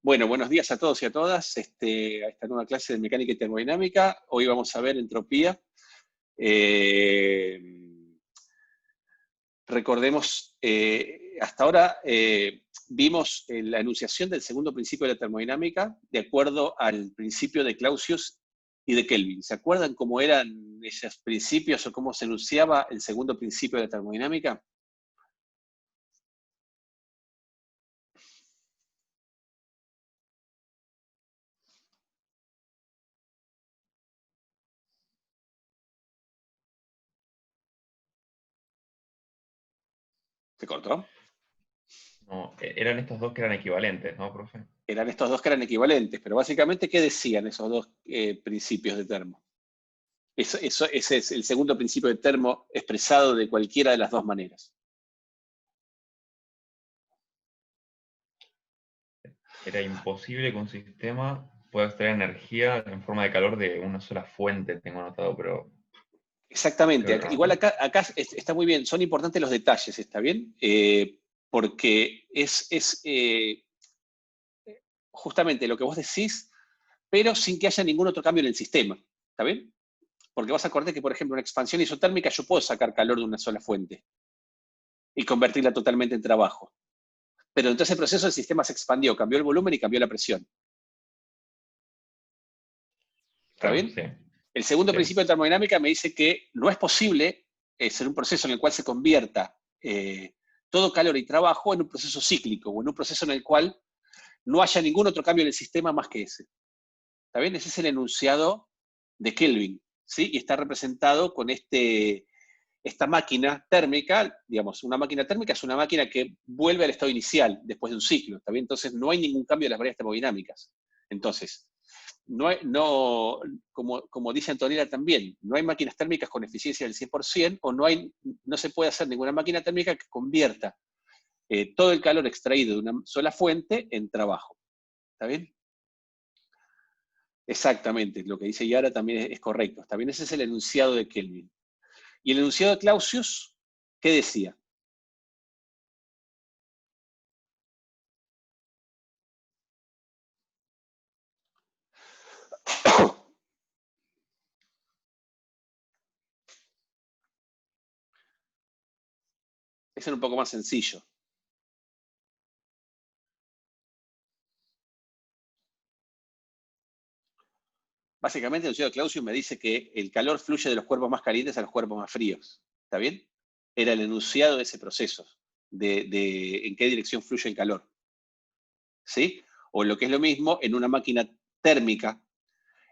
Bueno, buenos días a todos y a todas a esta nueva clase de mecánica y termodinámica. Hoy vamos a ver entropía. Eh, Recordemos, hasta ahora vimos la enunciación del segundo principio de la termodinámica de acuerdo al principio de Clausius y de Kelvin. ¿Se acuerdan cómo eran esos principios o cómo se enunciaba el segundo principio de la termodinámica? ¿Se cortó? No, eran estos dos que eran equivalentes, ¿no, profe? Eran estos dos que eran equivalentes, pero básicamente, ¿qué decían esos dos principios de termo? Ese es el segundo principio de termo expresado de cualquiera de las dos maneras. Era imposible que un sistema pueda extraer energía en forma de calor de una sola fuente, tengo anotado, pero Exactamente. creo que Igual no. acá está muy bien. Son importantes los detalles, ¿está bien? Porque es justamente lo que vos decís, pero sin que haya ningún otro cambio en el sistema. ¿Está bien? Porque vas a acordar que, por ejemplo, una expansión isotérmica yo puedo sacar calor de una sola fuente y convertirla totalmente en trabajo. Pero entonces el proceso del sistema se expandió, cambió el volumen y cambió la presión. ¿Está Claro, bien? sí, El segundo bien. principio de termodinámica me dice que no es posible ser un proceso en el cual se convierta todo calor y trabajo en un proceso cíclico o en un proceso en el cual no haya ningún otro cambio en el sistema más que ese. ¿Está bien? Ese es el enunciado de Kelvin, ¿sí? Y está representado con esta máquina térmica, digamos, una máquina térmica es una máquina que vuelve al estado inicial después de un ciclo, ¿está bien? Entonces no hay ningún cambio de las variables termodinámicas. Entonces, como dice Antonella también, no hay máquinas térmicas con eficiencia del 100% o no se puede hacer ninguna máquina térmica que convierta todo el calor extraído de una sola fuente en trabajo. ¿Está bien? Exactamente, lo que dice Yara también es correcto. Está bien, ese es el enunciado de Kelvin. Y el enunciado de Clausius, ¿qué decía? Ese era un poco más sencillo. Básicamente, el enunciado de Clausius me dice que el calor fluye de los cuerpos más calientes a los cuerpos más fríos. ¿Está bien? Era el enunciado de ese proceso, de en qué dirección fluye el calor. ¿Sí? O lo que es lo mismo, en una máquina térmica,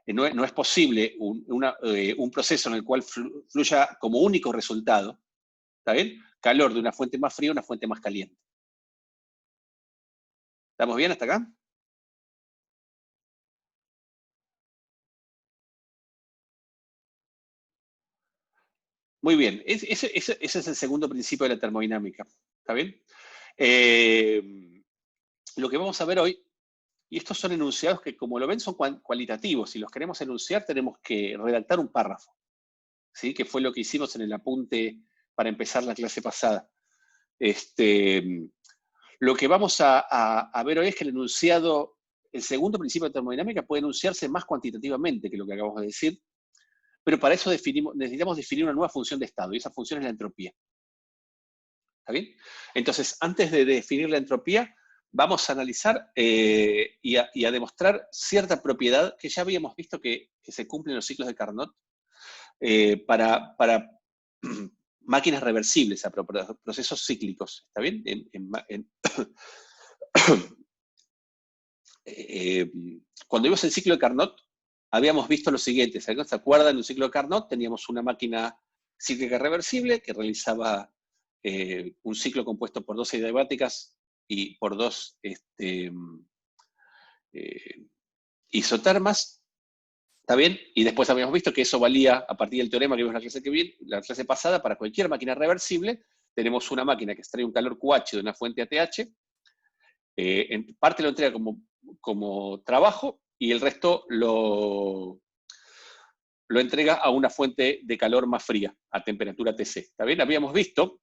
no es posible un proceso en el cual fluya como único resultado, ¿está bien? Calor de una fuente más fría a una fuente más caliente. ¿Estamos bien hasta acá? Muy bien. Ese es el segundo principio de la termodinámica. ¿Está bien? Lo que vamos a ver hoy, y estos son enunciados que, como lo ven, son cualitativos. Si los queremos enunciar, tenemos que redactar un párrafo, ¿sí? Que fue lo que hicimos en el apunte para empezar la clase pasada. Lo que vamos a ver hoy es que el segundo principio de termodinámica puede enunciarse más cuantitativamente que lo que acabamos de decir, pero para eso necesitamos definir una nueva función de estado, y esa función es la entropía. ¿Está bien? Entonces, antes de definir la entropía, vamos a analizar y a demostrar cierta propiedad que ya habíamos visto que se cumple en los ciclos de Carnot para máquinas reversibles, a procesos cíclicos. ¿Está bien? Cuando vimos el ciclo de Carnot, habíamos visto lo siguiente. ¿Se acuerdan? En un ciclo de Carnot teníamos una máquina cíclica reversible que realizaba un ciclo compuesto por dos adiabáticas y por dos isotermas. ¿Está bien? Y después habíamos visto que eso valía, a partir del teorema que vimos la clase pasada, para cualquier máquina reversible. Tenemos una máquina que extrae un calor QH de una fuente ATH, en parte lo entrega como trabajo y el resto lo entrega a una fuente de calor más fría, a temperatura TC. ¿Está bien? Habíamos visto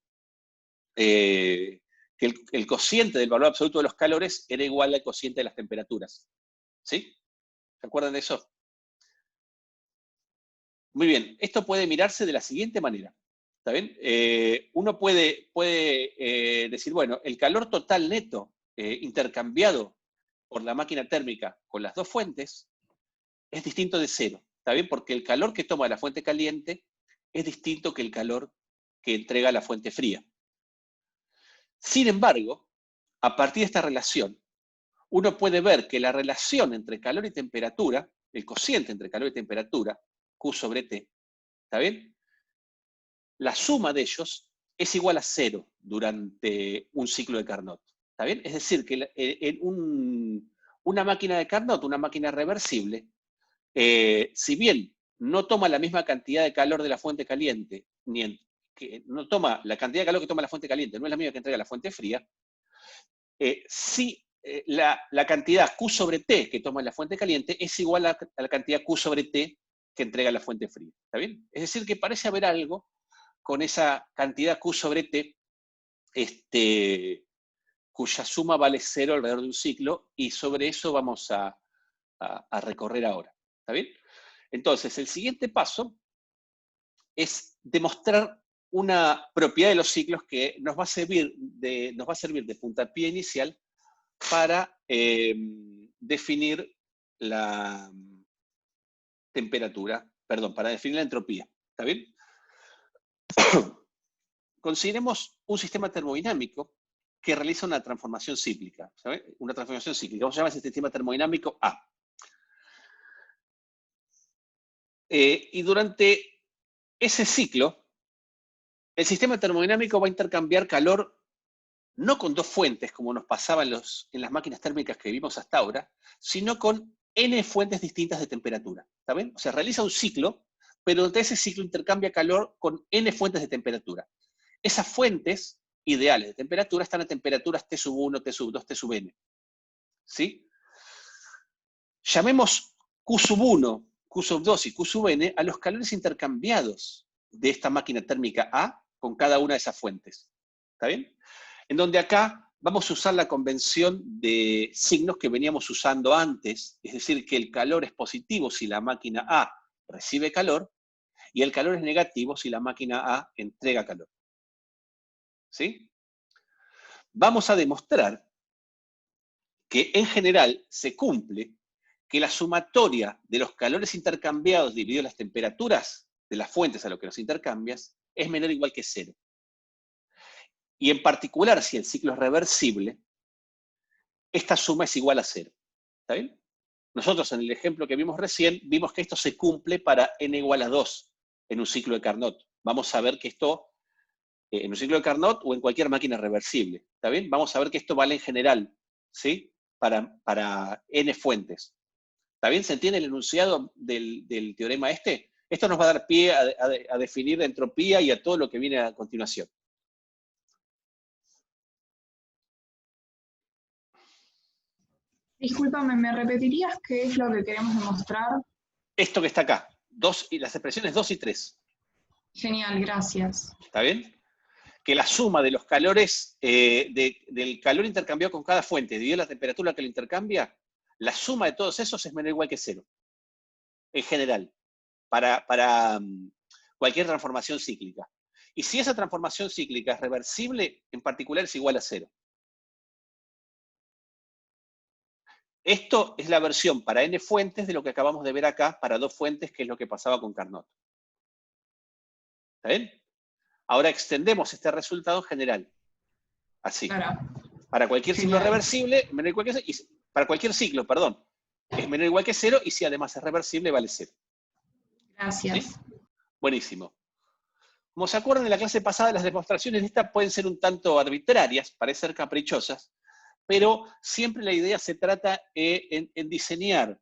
que el cociente del valor absoluto de los calores era igual al cociente de las temperaturas. ¿Sí? ¿Se acuerdan de eso? Muy bien, esto puede mirarse de la siguiente manera. ¿Está bien? Uno puede decir, bueno, el calor total neto intercambiado por la máquina térmica con las dos fuentes es distinto de cero. ¿Está bien? Porque el calor que toma la fuente caliente es distinto que el calor que entrega la fuente fría. Sin embargo, a partir de esta relación, uno puede ver que la relación entre calor y temperatura, el cociente entre calor y temperatura, Q sobre T, ¿está bien? La suma de ellos es igual a cero durante un ciclo de Carnot. ¿Está bien? Es decir, que una máquina de Carnot, una máquina reversible, si bien no toma la misma cantidad de calor de la fuente caliente, no toma la cantidad de calor que toma la fuente caliente, no es la misma que entrega la fuente fría, sí la cantidad Q sobre T que toma la fuente caliente es igual a la cantidad Q sobre T que entrega la fuente fría. ¿Está bien? Es decir, que parece haber algo con esa cantidad Q sobre T, cuya suma vale cero alrededor de un ciclo, y sobre eso vamos a recorrer ahora. ¿Está bien? Entonces, el siguiente paso es demostrar una propiedad de los ciclos que nos va a servir de puntapié inicial para definir la temperatura, perdón, para definir la entropía. ¿Está bien? Consideremos un sistema termodinámico que realiza una transformación cíclica. ¿Sabe? Una transformación cíclica. Vamos a llamar ese sistema termodinámico A. Y durante ese ciclo, el sistema termodinámico va a intercambiar calor no con dos fuentes, como nos pasaba en las máquinas térmicas que vimos hasta ahora, sino con n fuentes distintas de temperatura. ¿Está bien? O sea, realiza un ciclo, pero durante ese ciclo intercambia calor con n fuentes de temperatura. Esas fuentes ideales de temperatura están a temperaturas T sub 1, T sub 2, T sub n. ¿Sí? Llamemos Q sub 1, Q sub 2 y Q sub n a los calores intercambiados de esta máquina térmica A con cada una de esas fuentes. ¿Está bien? En donde acá vamos a usar la convención de signos que veníamos usando antes, es decir, que el calor es positivo si la máquina A recibe calor, y el calor es negativo si la máquina A entrega calor. ¿Sí? Vamos a demostrar que en general se cumple que la sumatoria de los calores intercambiados dividido las temperaturas de las fuentes a lo que los intercambias es menor o igual que cero. Y en particular, si el ciclo es reversible, esta suma es igual a cero. ¿Está bien? Nosotros en el ejemplo que vimos recién, vimos que esto se cumple para n igual a 2 en un ciclo de Carnot. Vamos a ver que esto, en un ciclo de Carnot o en cualquier máquina reversible, ¿está bien? Vamos a ver que esto vale en general, ¿sí? Para n fuentes. ¿Está bien? ¿Se entiende el enunciado del teorema este? Esto nos va a dar pie a definir la entropía y a todo lo que viene a continuación. Discúlpame, ¿me repetirías qué es lo que queremos demostrar? Esto que está acá, las expresiones 2 y 3. Genial, gracias. ¿Está bien? Que la suma de los calores, del calor intercambiado con cada fuente, dividido la temperatura que lo intercambia, la suma de todos esos es menor o igual que cero. En general, para cualquier transformación cíclica. Y si esa transformación cíclica es reversible, en particular es igual a cero. Esto es la versión para n fuentes de lo que acabamos de ver acá para dos fuentes, que es lo que pasaba con Carnot. ¿Está bien? Ahora extendemos este resultado general. Así. Claro. Para cualquier ciclo reversible, menor o igual que cero, y para cualquier ciclo, perdón, es menor o igual que cero, y si además es reversible, vale cero. Gracias. ¿Sí? Buenísimo. Como se acuerdan de la clase pasada, las demostraciones de esta pueden ser un tanto arbitrarias, parecer caprichosas, pero siempre la idea se trata en diseñar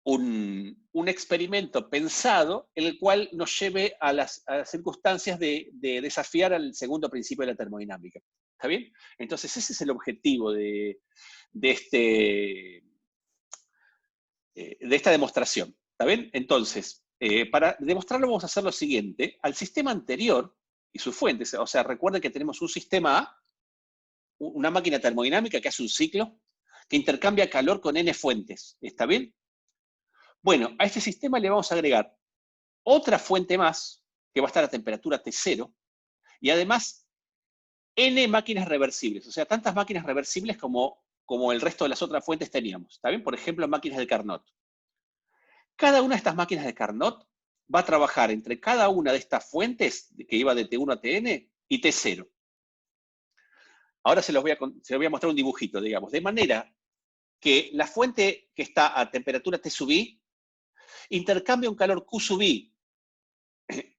un experimento pensado en el cual nos lleve a las circunstancias de desafiar al segundo principio de la termodinámica. ¿Está bien? Entonces ese es el objetivo de esta demostración. ¿Está bien? Entonces, para demostrarlo vamos a hacer lo siguiente. Al sistema anterior y sus fuentes, o sea, recuerden que tenemos un sistema A una máquina termodinámica que hace un ciclo, que intercambia calor con n fuentes. ¿Está bien? Bueno, a este sistema le vamos a agregar otra fuente más, que va a estar a temperatura T0, y además n máquinas reversibles, o sea, tantas máquinas reversibles como el resto de las otras fuentes teníamos. ¿Está bien? Por ejemplo, máquinas de Carnot. Cada una de estas máquinas de Carnot va a trabajar entre cada una de estas fuentes, que iba de T1 a Tn, y T0. Ahora se los voy a mostrar un dibujito, digamos, de manera que la fuente que está a temperatura T sub i intercambia un calor Q sub i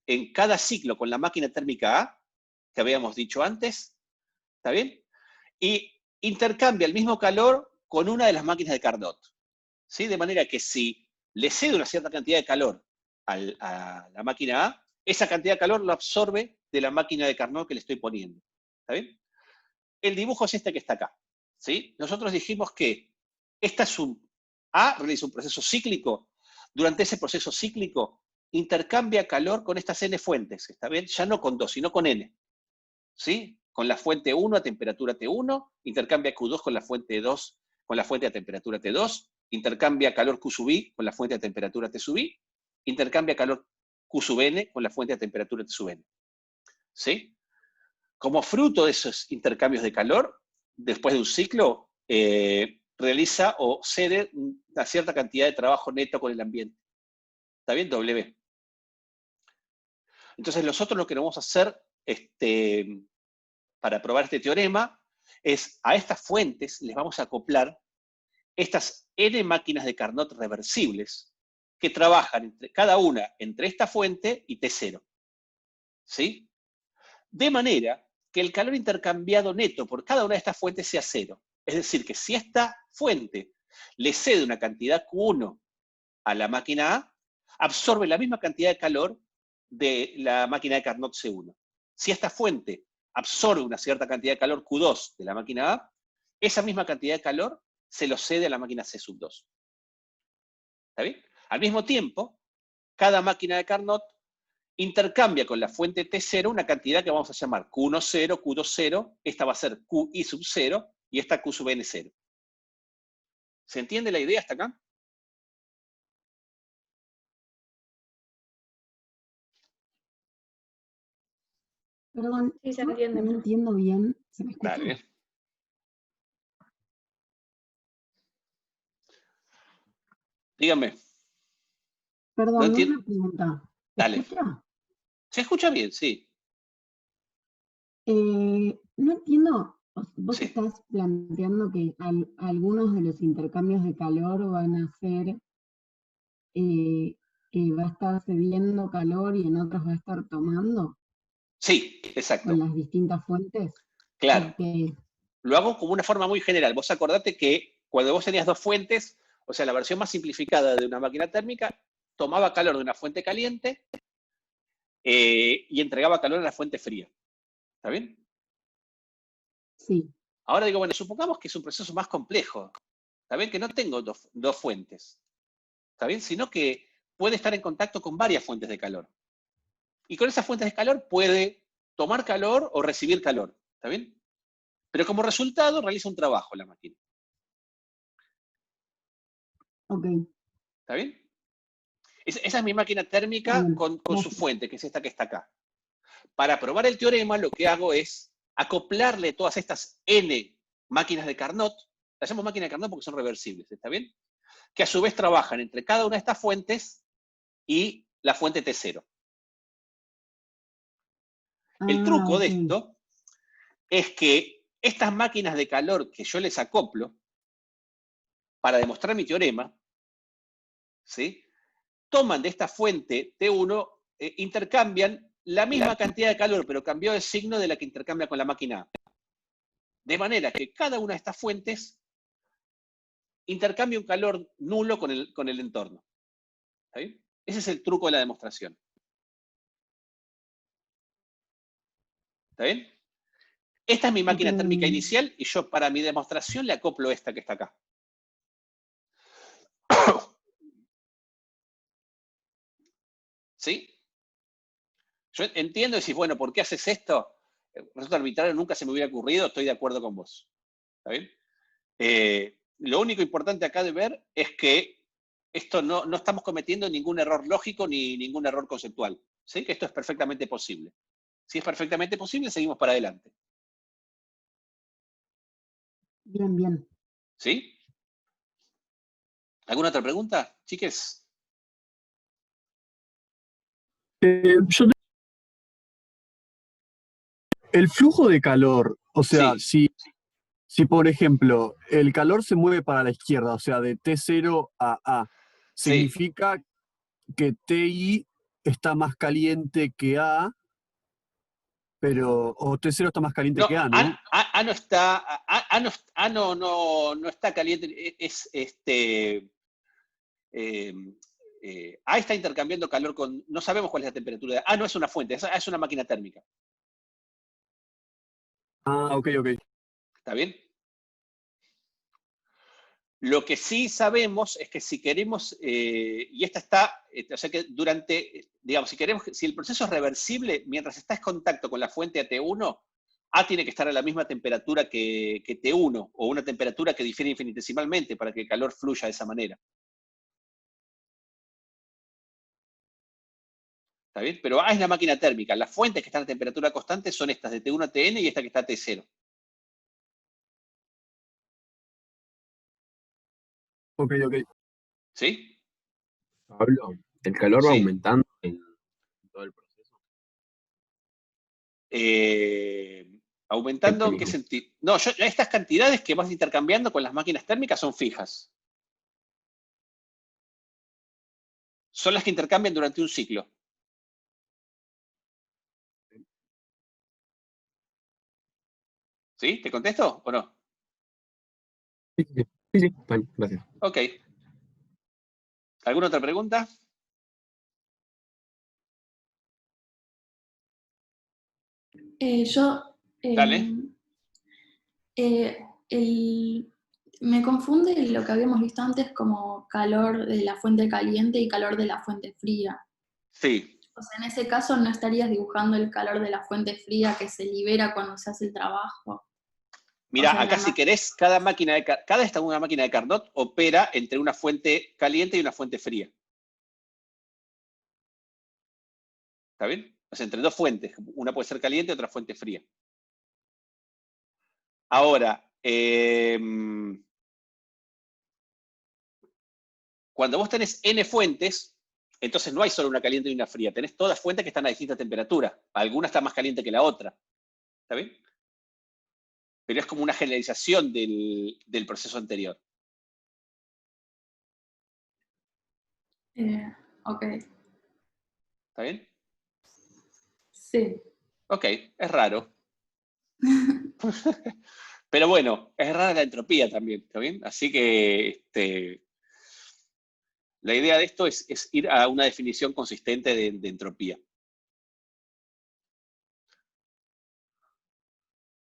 en cada ciclo con la máquina térmica A, que habíamos dicho antes, ¿está bien? Y intercambia el mismo calor con una de las máquinas de Carnot, ¿sí? De manera que si le cede una cierta cantidad de calor a la máquina A, esa cantidad de calor lo absorbe de la máquina de Carnot que le estoy poniendo, ¿está bien? El dibujo es este que está acá, ¿sí? Nosotros dijimos que A realiza un proceso cíclico. Durante ese proceso cíclico intercambia calor con estas n fuentes, ¿está bien? Ya no con 2, sino con n, ¿sí? Con la fuente 1 a temperatura T1, intercambia Q2 con la fuente 2, con la fuente a temperatura T2, intercambia calor Q sub i con la fuente a temperatura T sub i, intercambia calor Q sub n con la fuente a temperatura T sub n, ¿sí? Como fruto de esos intercambios de calor, después de un ciclo, realiza o cede una cierta cantidad de trabajo neto con el ambiente. ¿Está bien? W. Entonces nosotros lo que vamos a hacer para probar este teorema es a estas fuentes les vamos a acoplar estas n máquinas de Carnot reversibles que trabajan cada una entre esta fuente y T0. ¿Sí? De manera que el calor intercambiado neto por cada una de estas fuentes sea 0. Es decir, que si esta fuente le cede una cantidad Q1 a la máquina A, absorbe la misma cantidad de calor de la máquina de Carnot C1. Si esta fuente absorbe una cierta cantidad de calor Q2 de la máquina A, esa misma cantidad de calor se lo cede a la máquina C sub 2. ¿Está bien? Al mismo tiempo, cada máquina de Carnot intercambia con la fuente T0 una cantidad que vamos a llamar Q10, Q20, esta va a ser QI sub 0 y esta Q sub N0. ¿Se entiende la idea hasta acá? Perdón, Sí, se yo entiende. no entiendo bien. ¿Se me escucha? Dale. Dígame. Perdón, No una entiendo. pregunta. ¿Se Dale. escucha? ¿Se escucha bien? Sí. No entiendo. Vos Sí. estás planteando que algunos de los intercambios de calor van a ser que va a estar cediendo calor y en otros va a estar tomando Sí, con exacto. las distintas fuentes. Claro. Ok, Lo hago como una forma muy general. Vos acordate que cuando vos tenías dos fuentes, o sea, la versión más simplificada de una máquina térmica, tomaba calor de una fuente caliente y entregaba calor a la fuente fría. ¿Está bien? sí. Ahora digo, bueno, supongamos que es un proceso más complejo. ¿Está bien? Que no tengo dos fuentes. ¿Está bien? Sino que puede estar en contacto con varias fuentes de calor. Y con esas fuentes de calor puede tomar calor o recibir calor. ¿Está bien? Pero como resultado realiza un trabajo la máquina. Ok, ¿Está bien? Esa es mi máquina está térmica bien. con su Gracias. fuente, que es esta que está acá. Para probar el teorema, lo que hago es acoplarle todas estas n máquinas de Carnot, las llamo máquinas de Carnot porque son reversibles, ¿está bien? Que a su vez trabajan entre cada una de estas fuentes y la fuente T0. El Ah, truco de ok. esto es que estas máquinas de calor que yo les acoplo para demostrar mi teorema, ¿sí? Toman de esta fuente T1, intercambian la misma cantidad de calor, pero cambió el signo de la que intercambia con la máquina A. De manera que cada una de estas fuentes intercambia un calor nulo con el entorno. ¿Está bien? Ese es el truco de la demostración. ¿Está bien? Esta es mi máquina Ok. térmica inicial y yo para mi demostración le acoplo esta que está acá. ¿Sí? Yo entiendo y decís, bueno, ¿por qué haces esto? resultado arbitrario nunca se me hubiera ocurrido, estoy de acuerdo con vos. ¿Está bien? Lo único importante acá de ver es que esto no estamos cometiendo ningún error lógico ni ningún error conceptual. ¿Sí? Que esto es perfectamente posible. Si es perfectamente posible, seguimos para adelante. Bien, bien. ¿Sí? ¿Alguna otra pregunta, chiques? El flujo de calor, o sea, Sí. si por ejemplo el calor se mueve para la izquierda, o sea, de T0 a A, Sí. significa que TI está más caliente que A, o T0 está más caliente No, que A, ¿no? no está, no está caliente, A está intercambiando calor con, no sabemos cuál es la temperatura. A no es una fuente, es una máquina térmica. Ah, ok. ¿Está bien? Lo que sí sabemos es que si queremos, y esta está, o sea que durante, digamos, si el proceso es reversible, mientras está en contacto con la fuente a T1, A tiene que estar a la misma temperatura que T1, o una temperatura que difiere infinitesimalmente para que el calor fluya de esa manera. ¿Está bien? Pero A es la máquina térmica. Las fuentes que están a temperatura constante son estas de T1 a Tn y esta que está a T0. Ok. ¿Sí? Pablo, el calor va Sí. aumentando en todo el proceso. ¿Aumentando en qué Mismo. sentido? No, estas cantidades que vas intercambiando con las máquinas térmicas son fijas. Son las que intercambian durante un ciclo. ¿Sí? ¿Te contesto o no? Sí, bueno, gracias. Ok. ¿Alguna otra pregunta? Yo, Dale. me confunde lo que habíamos visto antes como calor de la fuente caliente y calor de la fuente fría. Sí. O sea, en ese caso no estarías dibujando el calor de la fuente fría que se libera cuando se hace el trabajo. Mira, O sea, acá si querés, cada una máquina de Carnot opera entre una fuente caliente y una fuente fría. ¿Está bien? O sea, entre dos fuentes. Una puede ser caliente y otra fuente fría. Ahora, cuando vos tenés N fuentes, entonces no hay solo una caliente y una fría. Tenés todas fuentes que están a distinta temperatura. Alguna está más caliente que la otra. ¿Está bien? Pero es como una generalización del proceso anterior. Ok. ¿Está bien? Sí. Ok, es raro. Pero bueno, es rara la entropía también, ¿está bien? Así que la idea de esto es ir a una definición consistente de entropía.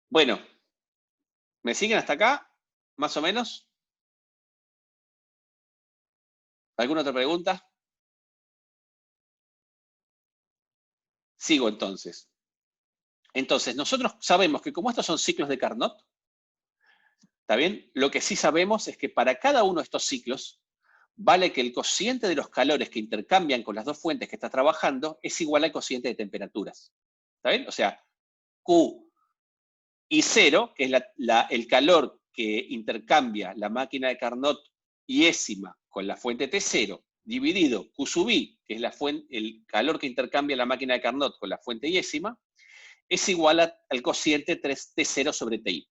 Bueno, ¿me siguen hasta acá? ¿Más o menos? ¿Alguna otra pregunta? Sigo entonces. Entonces, nosotros sabemos que como estos son ciclos de Carnot, ¿está bien? Lo que sí sabemos es que para cada uno de estos ciclos, vale que el cociente de los calores que intercambian con las dos fuentes que está trabajando es igual al cociente de temperaturas. ¿Está bien? O sea, Q y 0, que es el calor que intercambia la máquina de Carnot iésima con la fuente T0, dividido Q sub I, que es el calor que intercambia la máquina de Carnot con la fuente iésima, es igual al cociente T0 sobre Ti.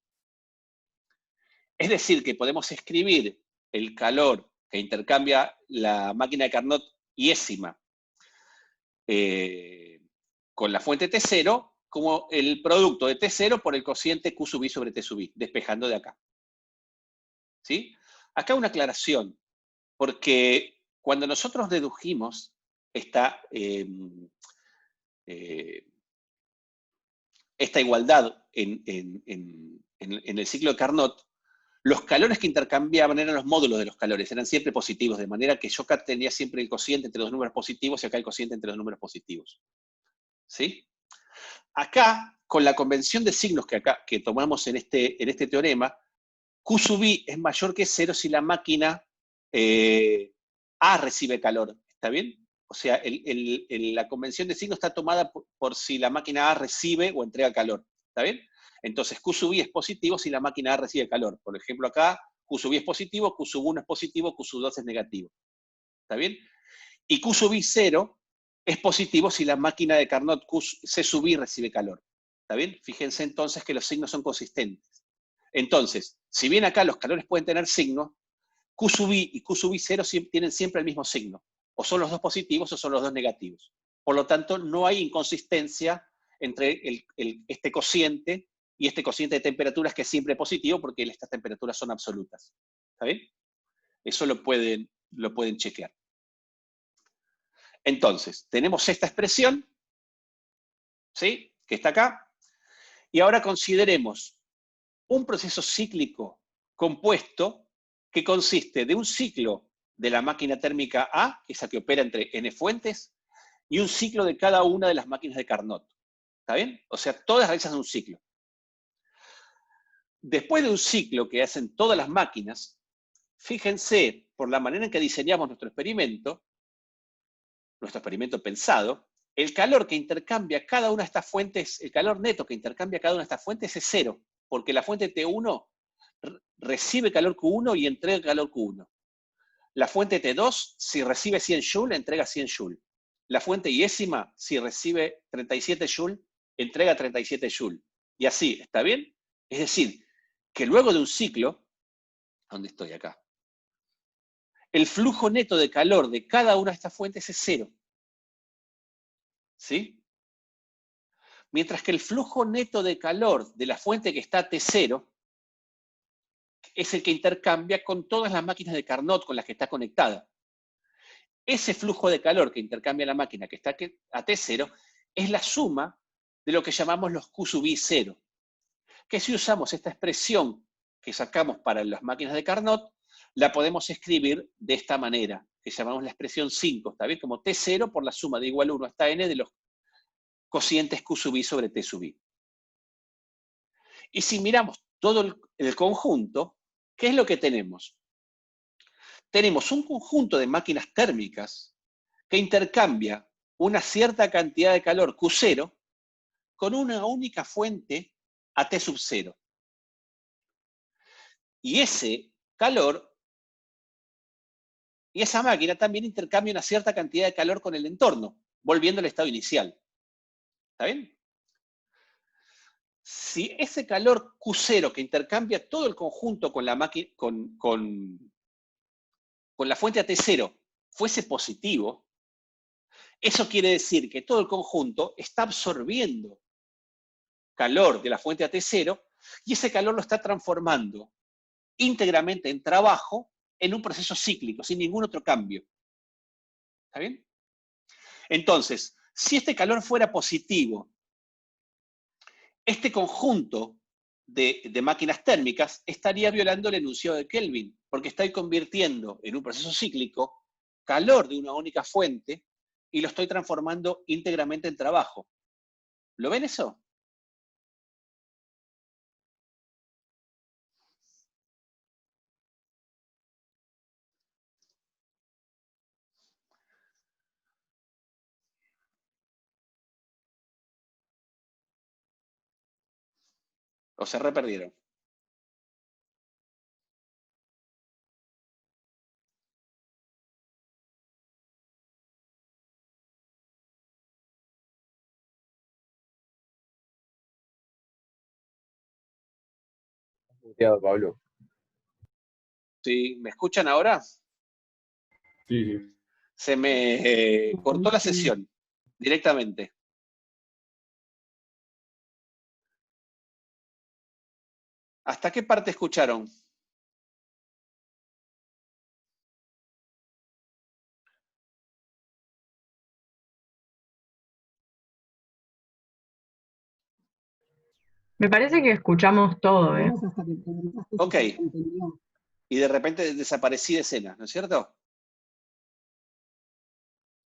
Es decir, que podemos escribir el calor que intercambia la máquina de Carnot iésima con la fuente T0 como el producto de T0 por el cociente Q sub I sobre T sub I, despejando de acá. ¿Sí? Acá una aclaración, porque cuando nosotros dedujimos esta igualdad en el ciclo de Carnot, los calores que intercambiaban eran los módulos de los calores, eran siempre positivos, de manera que yo acá tenía siempre el cociente entre los números positivos y acá el cociente entre los números positivos. ¿Sí? Acá con la convención de signos que tomamos en este teorema, Q sub I es mayor que 0 si la máquina A recibe calor. ¿Está bien? O sea, la convención de signos está tomada por si la máquina A recibe o entrega calor. ¿Está bien? Entonces, Q sub I es positivo si la máquina A recibe calor. Por ejemplo, acá, Q sub I es positivo, Q sub 1 es positivo, Q sub 2 es negativo. ¿Está bien? Y Q sub I 0 es positivo si la máquina de Carnot C sub I recibe calor. ¿Está bien? Fíjense entonces que los signos son consistentes. Entonces, si bien acá los calores pueden tener signos, Q sub I y Q sub I 0 tienen siempre el mismo signo. O son los dos positivos o son los dos negativos. Por lo tanto, no hay inconsistencia entre este cociente y este cociente de temperaturas que es siempre positivo porque estas temperaturas son absolutas. ¿Está bien? Eso lo pueden chequear. Entonces, tenemos esta expresión, ¿sí? Que está acá. Y ahora consideremos un proceso cíclico compuesto que consiste de un ciclo de la máquina térmica A, que es la que opera entre n fuentes, y un ciclo de cada una de las máquinas de Carnot. ¿Está bien? O sea, todas realizan un ciclo. Después de un ciclo que hacen todas las máquinas, fíjense, por la manera en que diseñamos nuestro experimento pensado, el calor que intercambia cada una de estas fuentes, el calor neto que intercambia cada una de estas fuentes es 0, porque la fuente T1 recibe calor Q1 y entrega calor Q1. La fuente T2, si recibe 100 Joule, entrega 100 Joule. La fuente iésima, si recibe 37 Joule, entrega 37 Joule. Y así, ¿está bien? Es decir, que luego de un ciclo, ¿dónde estoy acá? El flujo neto de calor de cada una de estas fuentes es 0. ¿Sí? Mientras que el flujo neto de calor de la fuente que está a T0 es el que intercambia con todas las máquinas de Carnot con las que está conectada. Ese flujo de calor que intercambia la máquina que está a T0 es la suma de lo que llamamos los Q sub I 0. Que si usamos esta expresión que sacamos para las máquinas de Carnot, la podemos escribir de esta manera, que llamamos la expresión 5, ¿está bien? Como T0 por la suma de igual 1 hasta n de los cocientes Q sub I sobre T sub I. Y si miramos todo el conjunto, ¿qué es lo que tenemos? Tenemos un conjunto de máquinas térmicas que intercambia una cierta cantidad de calor Q0 con una única fuente a T sub 0. Y ese calor, y esa máquina también intercambia una cierta cantidad de calor con el entorno, volviendo al estado inicial. ¿Está bien? Si ese calor Q0 que intercambia todo el conjunto con la máquina, con la fuente a T0 fuese positivo, eso quiere decir que todo el conjunto está absorbiendo calor de la fuente a T0 y ese calor lo está transformando íntegramente en trabajo en un proceso cíclico, sin ningún otro cambio. ¿Está bien? Entonces, si este calor fuera positivo, este conjunto de máquinas térmicas estaría violando el enunciado de Kelvin, porque estoy convirtiendo en un proceso cíclico calor de una única fuente y lo estoy transformando íntegramente en trabajo. ¿Lo ven eso? ¿O se reperdieron? Muteado, Pablo. ¿Sí? ¿Me escuchan ahora? Sí, sí. Se me cortó la sesión directamente. ¿Hasta qué parte escucharon? Me parece que escuchamos todo, ¿eh? Vamos hasta que preguntaste Ok. si se entendió. Y de repente desaparecí de escena, ¿no es cierto?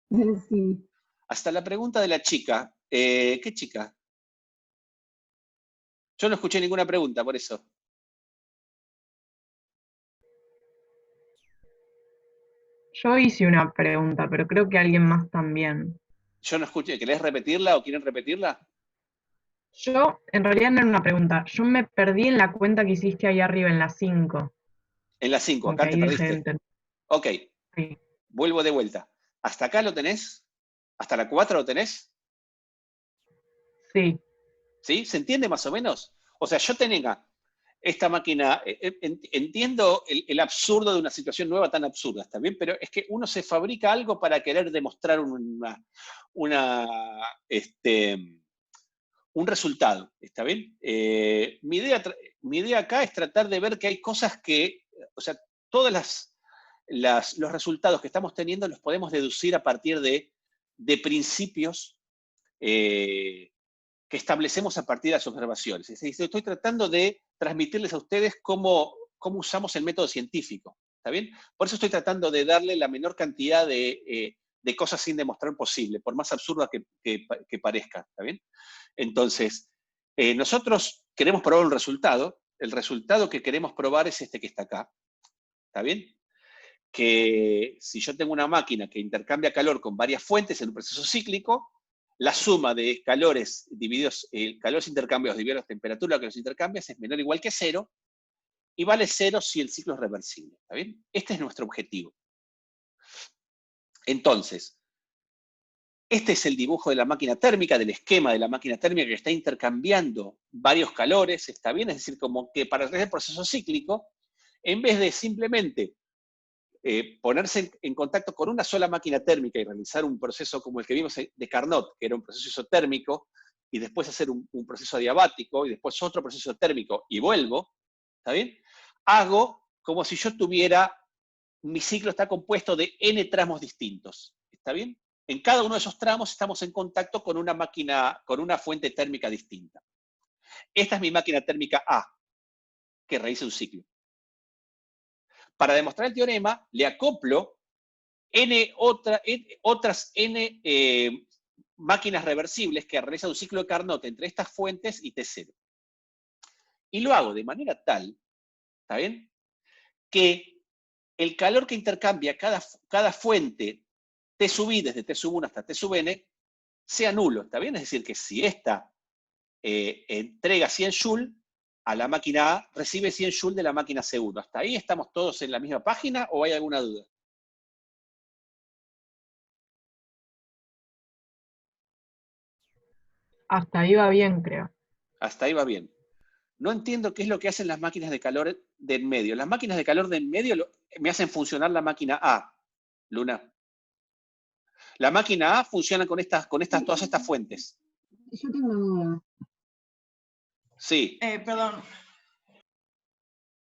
Sí. Hasta la pregunta de la chica. ¿Qué chica? Yo no escuché ninguna pregunta, por eso. Yo hice una pregunta, pero creo que alguien más también. Yo no escuché. ¿Querés repetirla o quieren repetirla? Yo, en realidad no era una pregunta, yo me perdí en la cuenta que hiciste ahí arriba en la 5. En la 5, Como que acá te ahí dejé de perdiste. entender. Ok, Sí. vuelvo de vuelta. ¿Hasta acá lo tenés? ¿Hasta la 4 lo tenés? Sí. ¿Sí? ¿Se entiende más o menos? O sea, yo tenga esta máquina, entiendo el absurdo de una situación nueva tan absurda, ¿está bien? Pero es que uno se fabrica algo para querer demostrar un resultado, ¿está bien? Mi idea acá es tratar de ver que hay cosas que, o sea, todos los resultados que estamos teniendo los podemos deducir a partir de principios que establecemos a partir de las observaciones. Es decir, estoy tratando de transmitirles a ustedes cómo usamos el método científico, ¿está bien? Por eso estoy tratando de darle la menor cantidad de cosas sin demostrar posible, por más absurda que parezca, ¿está bien? Entonces, nosotros queremos probar un resultado. El resultado que queremos probar es este que está acá, ¿está bien? Que si yo tengo una máquina que intercambia calor con varias fuentes en un proceso cíclico, la suma de calores divididos, calores intercambiados divididos la temperatura que los intercambias es menor o igual que 0, y vale 0 si el ciclo es reversible, ¿está bien? Este es nuestro objetivo. Entonces, este es el dibujo de la máquina térmica, del esquema de la máquina térmica que está intercambiando varios calores, ¿está bien? Es decir, como que para el proceso cíclico, en vez de simplemente ponerse en contacto con una sola máquina térmica y realizar un proceso como el que vimos de Carnot, que era un proceso isotérmico, y después hacer un proceso adiabático, y después otro proceso térmico, y vuelvo, ¿está bien? Hago como si yo tuviera, mi ciclo está compuesto de n tramos distintos, ¿está bien? En cada uno de esos tramos estamos en contacto con una máquina, con una fuente térmica distinta. Esta es mi máquina térmica A, que realiza un ciclo. Para demostrar el teorema, le acoplo otras n máquinas reversibles que realizan un ciclo de Carnot entre estas fuentes y T0. Y lo hago de manera tal, ¿está bien? Que el calor que intercambia cada fuente T sub i desde T sub 1 hasta T sub n sea nulo, ¿está bien? Es decir, que si esta entrega 100 joules a la máquina A, recibe 100 joules de la máquina C1. ¿Hasta ahí estamos todos en la misma página o hay alguna duda? Hasta ahí va bien, creo. Hasta ahí va bien. No entiendo qué es lo que hacen las máquinas de calor de en medio. Las máquinas de calor de en medio me hacen funcionar la máquina A, Luna. La máquina A funciona con todas estas fuentes. Yo tengo una duda. Sí. Perdón.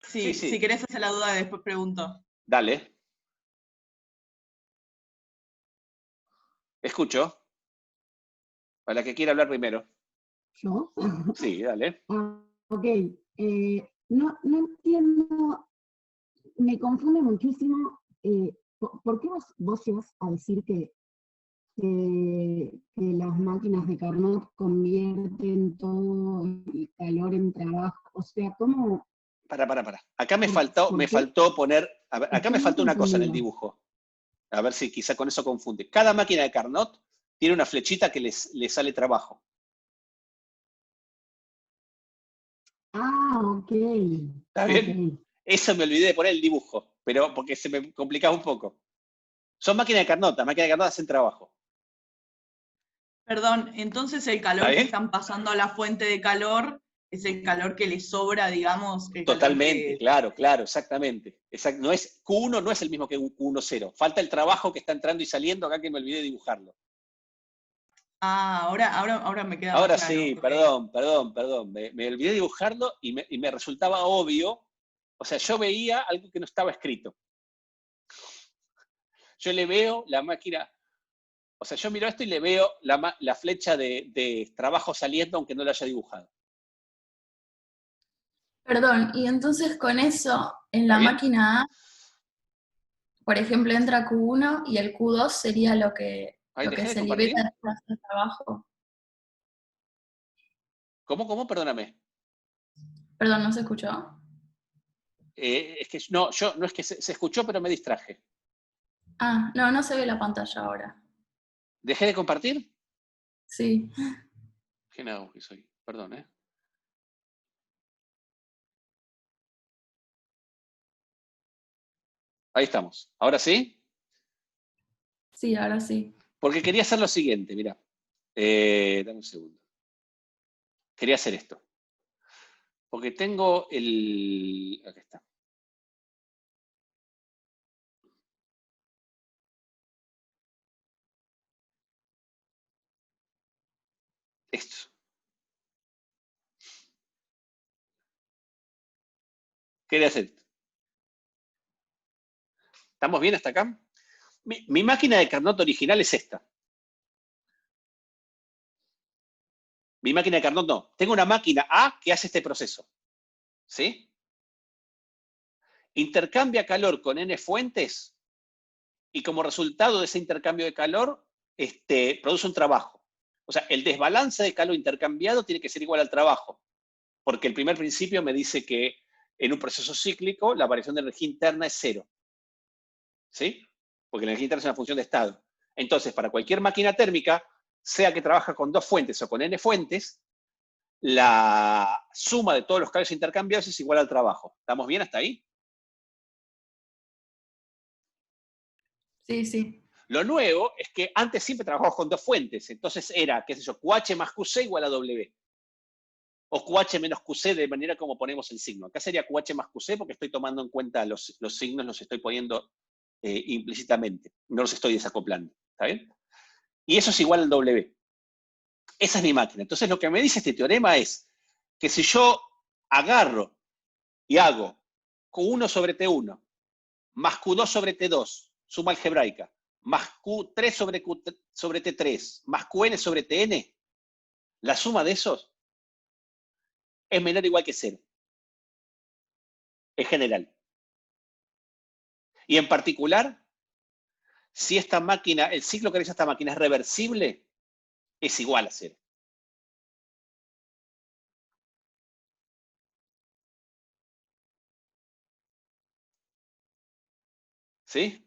Sí, Sí. si querés hacer la duda, después pregunto. Dale. Escucho. A la que quiera hablar primero. ¿Yo? Sí, dale. Ok. No entiendo, me confunde muchísimo. ¿Por qué vos ibas a decir que las máquinas de Carnot convierten todo el calor en trabajo? O sea, ¿cómo? Para. Acá me ¿Por qué? faltó poner, a ver, acá Estoy me muy faltó una cosa en el confundida. dibujo. A ver si quizá con eso confunde. Cada máquina de Carnot tiene una flechita que le sale trabajo. Ah, ok. ¿Está bien? Ok. Eso me olvidé de poner el dibujo, pero porque se me complicaba un poco. Son máquinas de Carnot, las máquinas de Carnot hacen trabajo. Perdón, entonces el ¿Está calor que bien? están pasando a la fuente de calor es el calor que les sobra, digamos. El Totalmente, calor claro, exactamente. No es, Q1 no es el mismo que Q10. Falta el trabajo que está entrando y saliendo acá que me olvidé de dibujarlo. Ahora me queda Ahora más claro. sí, Ok. perdón. Me olvidé de dibujarlo y me resultaba obvio. O sea, yo veía algo que no estaba escrito. Yo le veo la máquina, o sea, yo miro esto y le veo la flecha de trabajo saliendo aunque no lo haya dibujado. Perdón, y entonces con eso, en ¿Está la bien? máquina A, por ejemplo, entra Q1 y el Q2 sería lo que Ay, dejé de se compartir. libera de trabajo. ¿Cómo? Perdóname. Perdón, ¿no se escuchó? Es que no, no es que se escuchó, pero me distraje. Ah, no, no se ve la pantalla ahora. ¿Dejé de compartir? Sí. Qué nabo que soy, perdón, ¿eh? Ahí estamos. ¿Ahora sí? Sí, ahora sí. Porque quería hacer lo siguiente, mira. Dame un segundo. Quería hacer esto. Porque tengo el... Acá está. Esto. Quería hacer esto. ¿Estamos bien hasta acá? Mi máquina de Carnot original es esta. Mi máquina de Carnot no. Tengo una máquina A que hace este proceso. ¿Sí? Intercambia calor con N fuentes y como resultado de ese intercambio de calor, produce un trabajo. O sea, el desbalance de calor intercambiado tiene que ser igual al trabajo, porque el primer principio me dice que en un proceso cíclico la variación de energía interna es cero. ¿Sí? Porque la energía interna es una función de estado. Entonces, para cualquier máquina térmica, sea que trabaja con 2 fuentes o con N fuentes, la suma de todos los calores intercambiados es igual al trabajo. ¿Estamos bien hasta ahí? Sí, sí. Lo nuevo es que antes siempre trabajamos con 2 fuentes, entonces era, qué sé yo, QH más QC igual a W. O QH menos QC de manera como ponemos el signo. Acá sería QH más QC porque estoy tomando en cuenta los signos, los estoy poniendo implícitamente, no los estoy desacoplando. ¿Está bien? Y eso es igual al W. Esa es mi máquina. Entonces lo que me dice este teorema es que si yo agarro y hago Q1 sobre T1 más Q2 sobre T2, suma algebraica, más Q3 sobre T3, más Qn sobre Tn, la suma de esos es menor o igual que cero. Es general. Y en particular, si esta máquina, el ciclo que realiza esta máquina es reversible, es igual a cero. ¿Sí?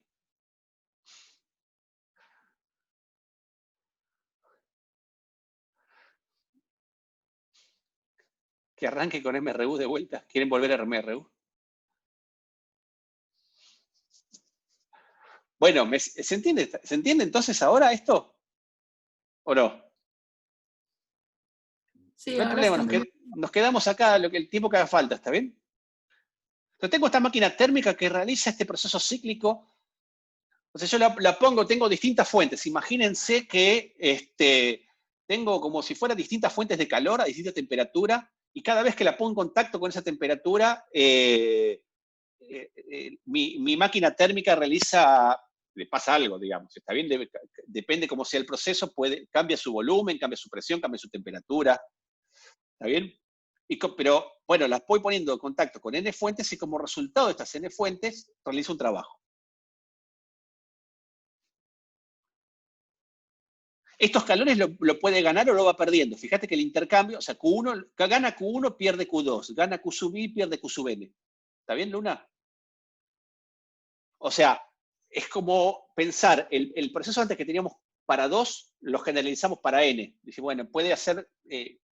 Que arranque con MRU de vuelta. ¿Quieren volver a MRU? Bueno, ¿se entiende? ¿Se entiende entonces ahora esto? ¿O no? Sí, No hay ahora se problema, entendió. nos quedamos acá el tiempo que haga falta, ¿está bien? Entonces tengo esta máquina térmica que realiza este proceso cíclico. Entonces yo la pongo, tengo distintas fuentes. Imagínense que tengo como si fueran distintas fuentes de calor a distinta temperatura, y cada vez que la pongo en contacto con esa temperatura, mi máquina térmica le pasa algo, digamos, ¿está bien? Depende cómo sea el proceso, cambia su volumen, cambia su presión, cambia su temperatura, ¿está bien? Pero, bueno, las voy poniendo en contacto con N fuentes y como resultado de estas N fuentes, realizo un trabajo. Estos calores lo puede ganar o lo va perdiendo. Fíjate que el intercambio, o sea, Q1, gana Q1, pierde Q2, gana Q sub I, pierde Q sub N. ¿Está bien, Luna? O sea, es como pensar el proceso antes que teníamos para 2, lo generalizamos para N. Dice, bueno, puede hacer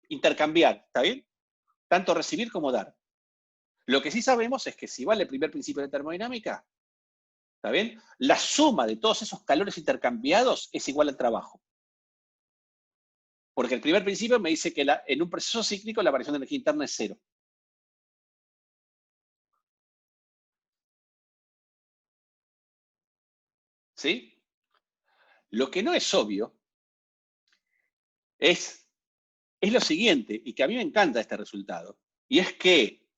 intercambiar, ¿está bien? Tanto recibir como dar. Lo que sí sabemos es que si vale el primer principio de termodinámica, ¿está bien? La suma de todos esos calores intercambiados es igual al trabajo. Porque el primer principio me dice que en un proceso cíclico la variación de energía interna es cero. ¿Sí? Lo que no es obvio es lo siguiente, y que a mí me encanta este resultado, y es que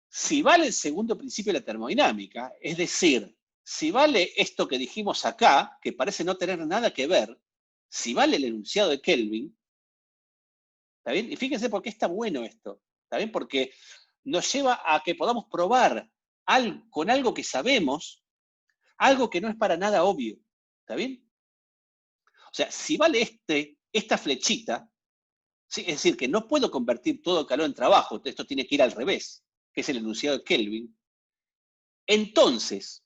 si vale el segundo principio de la termodinámica, es decir, si vale esto que dijimos acá, que parece no tener nada que ver, si vale el enunciado de Kelvin, ¿está bien? Y fíjense por qué está bueno esto, ¿está bien? Porque nos lleva a que podamos probar con algo que sabemos, algo que no es para nada obvio, ¿está bien? O sea, si vale esta flechita, ¿Sí? Es decir, que no puedo convertir todo el calor en trabajo, esto tiene que ir al revés, que es el enunciado de Kelvin. Entonces,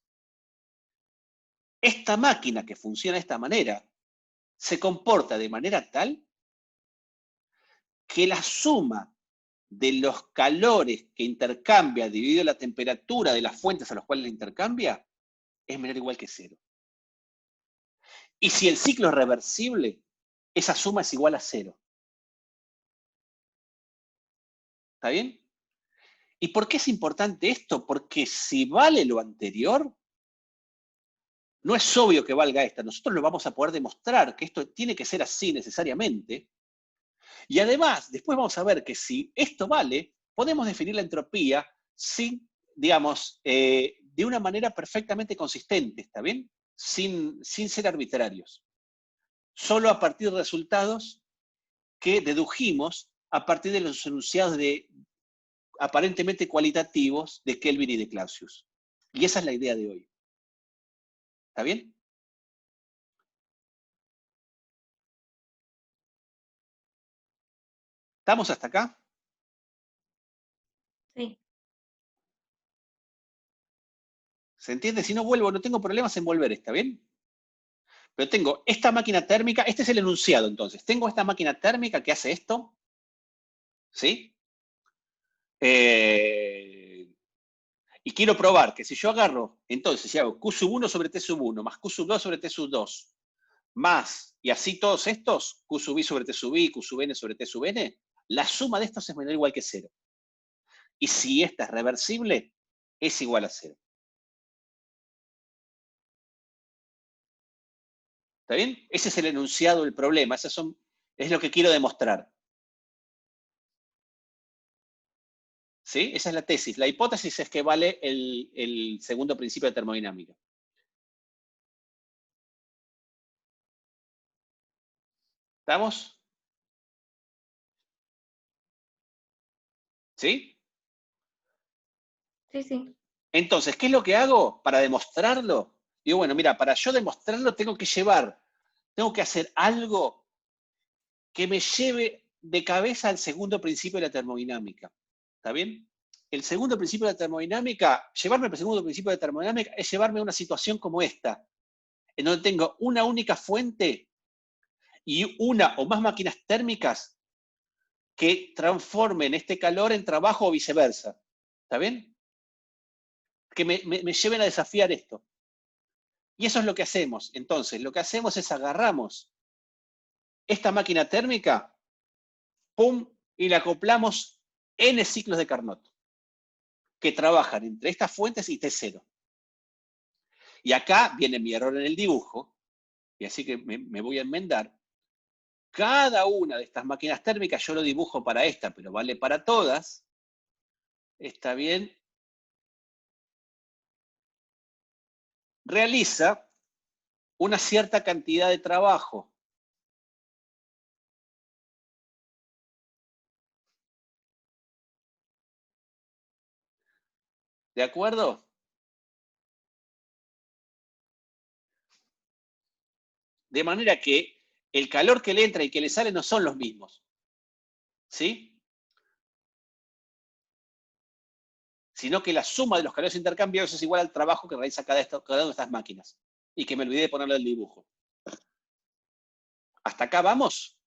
esta máquina que funciona de esta manera se comporta de manera tal que la suma de los calores que intercambia dividido la temperatura de las fuentes a las cuales la intercambia es menor o igual que 0. Y si el ciclo es reversible, esa suma es igual a 0. ¿Está bien? ¿Y por qué es importante esto? Porque si vale lo anterior, no es obvio que valga esta. Nosotros lo vamos a poder demostrar que esto tiene que ser así necesariamente. Y además, después vamos a ver que si esto vale, podemos definir la entropía sin, digamos, de una manera perfectamente consistente, ¿está bien? Sin ser arbitrarios. Solo a partir de resultados que dedujimos a partir de los enunciados aparentemente cualitativos de Kelvin y de Clausius. Y esa es la idea de hoy. ¿Está bien? ¿Estamos hasta acá? Sí. ¿Se entiende? Si no vuelvo, no tengo problemas en volver, ¿está bien? Pero tengo esta máquina térmica, este es el enunciado entonces. Tengo esta máquina térmica que hace esto, ¿sí? Y quiero probar que si yo agarro, entonces si hago Q sub 1 sobre T sub 1, más Q sub 2 sobre T sub 2, más, y así todos estos, Q sub I sobre T sub I, Q sub N sobre T sub N, la suma de estos es menor o igual que 0. Y si esta es reversible, es igual a 0. ¿Está bien? Ese es el enunciado del problema, es lo que quiero demostrar. ¿Sí? Esa es la tesis. La hipótesis es que vale el segundo principio de termodinámica. ¿Estamos? ¿Sí? Sí, sí. Entonces, ¿qué es lo que hago para demostrarlo? Digo, bueno, mira, para yo demostrarlo tengo que hacer algo que me lleve de cabeza al segundo principio de la termodinámica. ¿Está bien? El segundo principio de la termodinámica, llevarme al segundo principio de la termodinámica es llevarme a una situación como esta, en donde tengo una única fuente y una o más máquinas térmicas que transformen este calor en trabajo o viceversa. ¿Está bien? Que me lleven a desafiar esto. Y eso es lo que hacemos. Entonces, lo que hacemos es agarramos esta máquina térmica, pum, y la acoplamos n ciclos de Carnot, que trabajan entre estas fuentes y T0. Y acá viene mi error en el dibujo, y así que me voy a enmendar. Cada una de estas máquinas térmicas, yo lo dibujo para esta, pero vale para todas, está bien, realiza una cierta cantidad de trabajo. ¿De acuerdo? De manera que el calor que le entra y que le sale no son los mismos. ¿Sí? Sino que la suma de los calores intercambiados es igual al trabajo que realiza cada una de estas máquinas. Y que me olvidé de ponerlo en el dibujo. ¿Hasta acá vamos?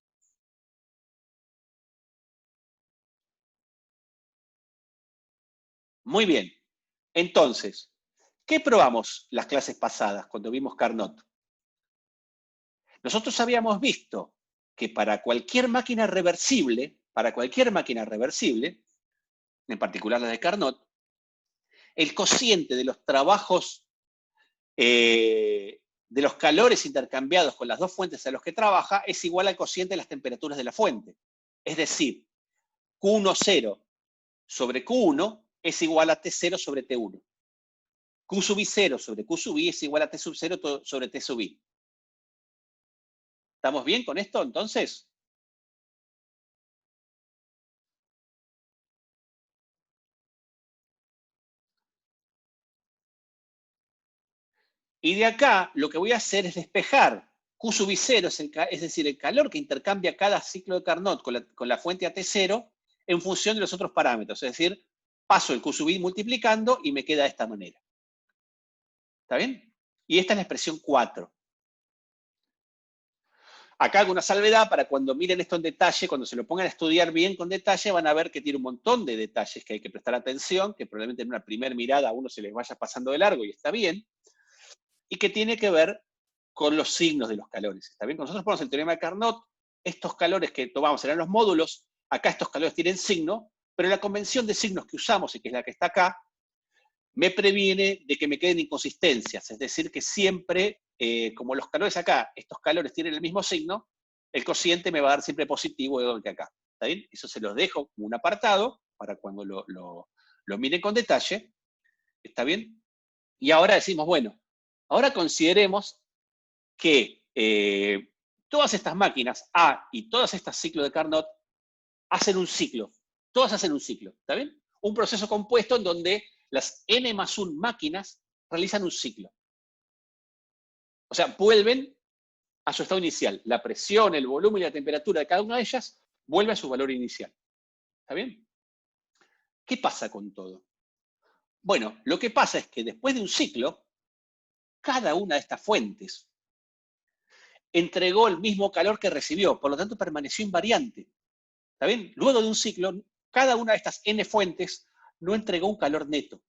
Muy bien. Entonces, ¿qué probamos las clases pasadas cuando vimos Carnot? Nosotros habíamos visto que para cualquier máquina reversible, en particular la de Carnot, el cociente de los trabajos, de los calores intercambiados con las dos fuentes a los que trabaja es igual al cociente de las temperaturas de la fuente. Es decir, Q10 sobre Q1 es igual a T0 sobre T1. Q sub I0 sobre Q sub I es igual a T sub 0 sobre T sub I. ¿Estamos bien con esto entonces? Y de acá lo que voy a hacer es despejar Q sub I0 es decir, el calor que intercambia cada ciclo de Carnot con la fuente AT0 en función de los otros parámetros. Es decir, paso el Q sub I multiplicando y me queda de esta manera. ¿Está bien? Y esta es la expresión 4. Acá hago una salvedad para cuando miren esto en detalle, cuando se lo pongan a estudiar bien con detalle, van a ver que tiene un montón de detalles que hay que prestar atención, que probablemente en una primera mirada a uno se les vaya pasando de largo y está bien, y que tiene que ver con los signos de los calores. ¿Está bien? Cuando nosotros ponemos el teorema de Carnot, estos calores que tomamos serán los módulos, acá estos calores tienen signo, pero la convención de signos que usamos, y que es la que está acá, me previene de que me queden inconsistencias, es decir, que siempre, como los calores acá, estos calores tienen el mismo signo, el cociente me va a dar siempre positivo igual que acá. ¿Está bien? Eso se los dejo como un apartado para cuando lo miren con detalle. ¿Está bien? Y ahora decimos, bueno, ahora consideremos que todas estas máquinas A y todas estas ciclos de Carnot hacen un ciclo. Todas hacen un ciclo. ¿Está bien? Un proceso compuesto en donde las n+1 máquinas realizan un ciclo. O sea, vuelven a su estado inicial. La presión, el volumen y la temperatura de cada una de ellas vuelve a su valor inicial. ¿Está bien? ¿Qué pasa con todo? Bueno, lo que pasa es que después de un ciclo, cada una de estas fuentes entregó el mismo calor que recibió, por lo tanto permaneció invariante. ¿Está bien? Luego de un ciclo, cada una de estas n fuentes no entregó un calor neto.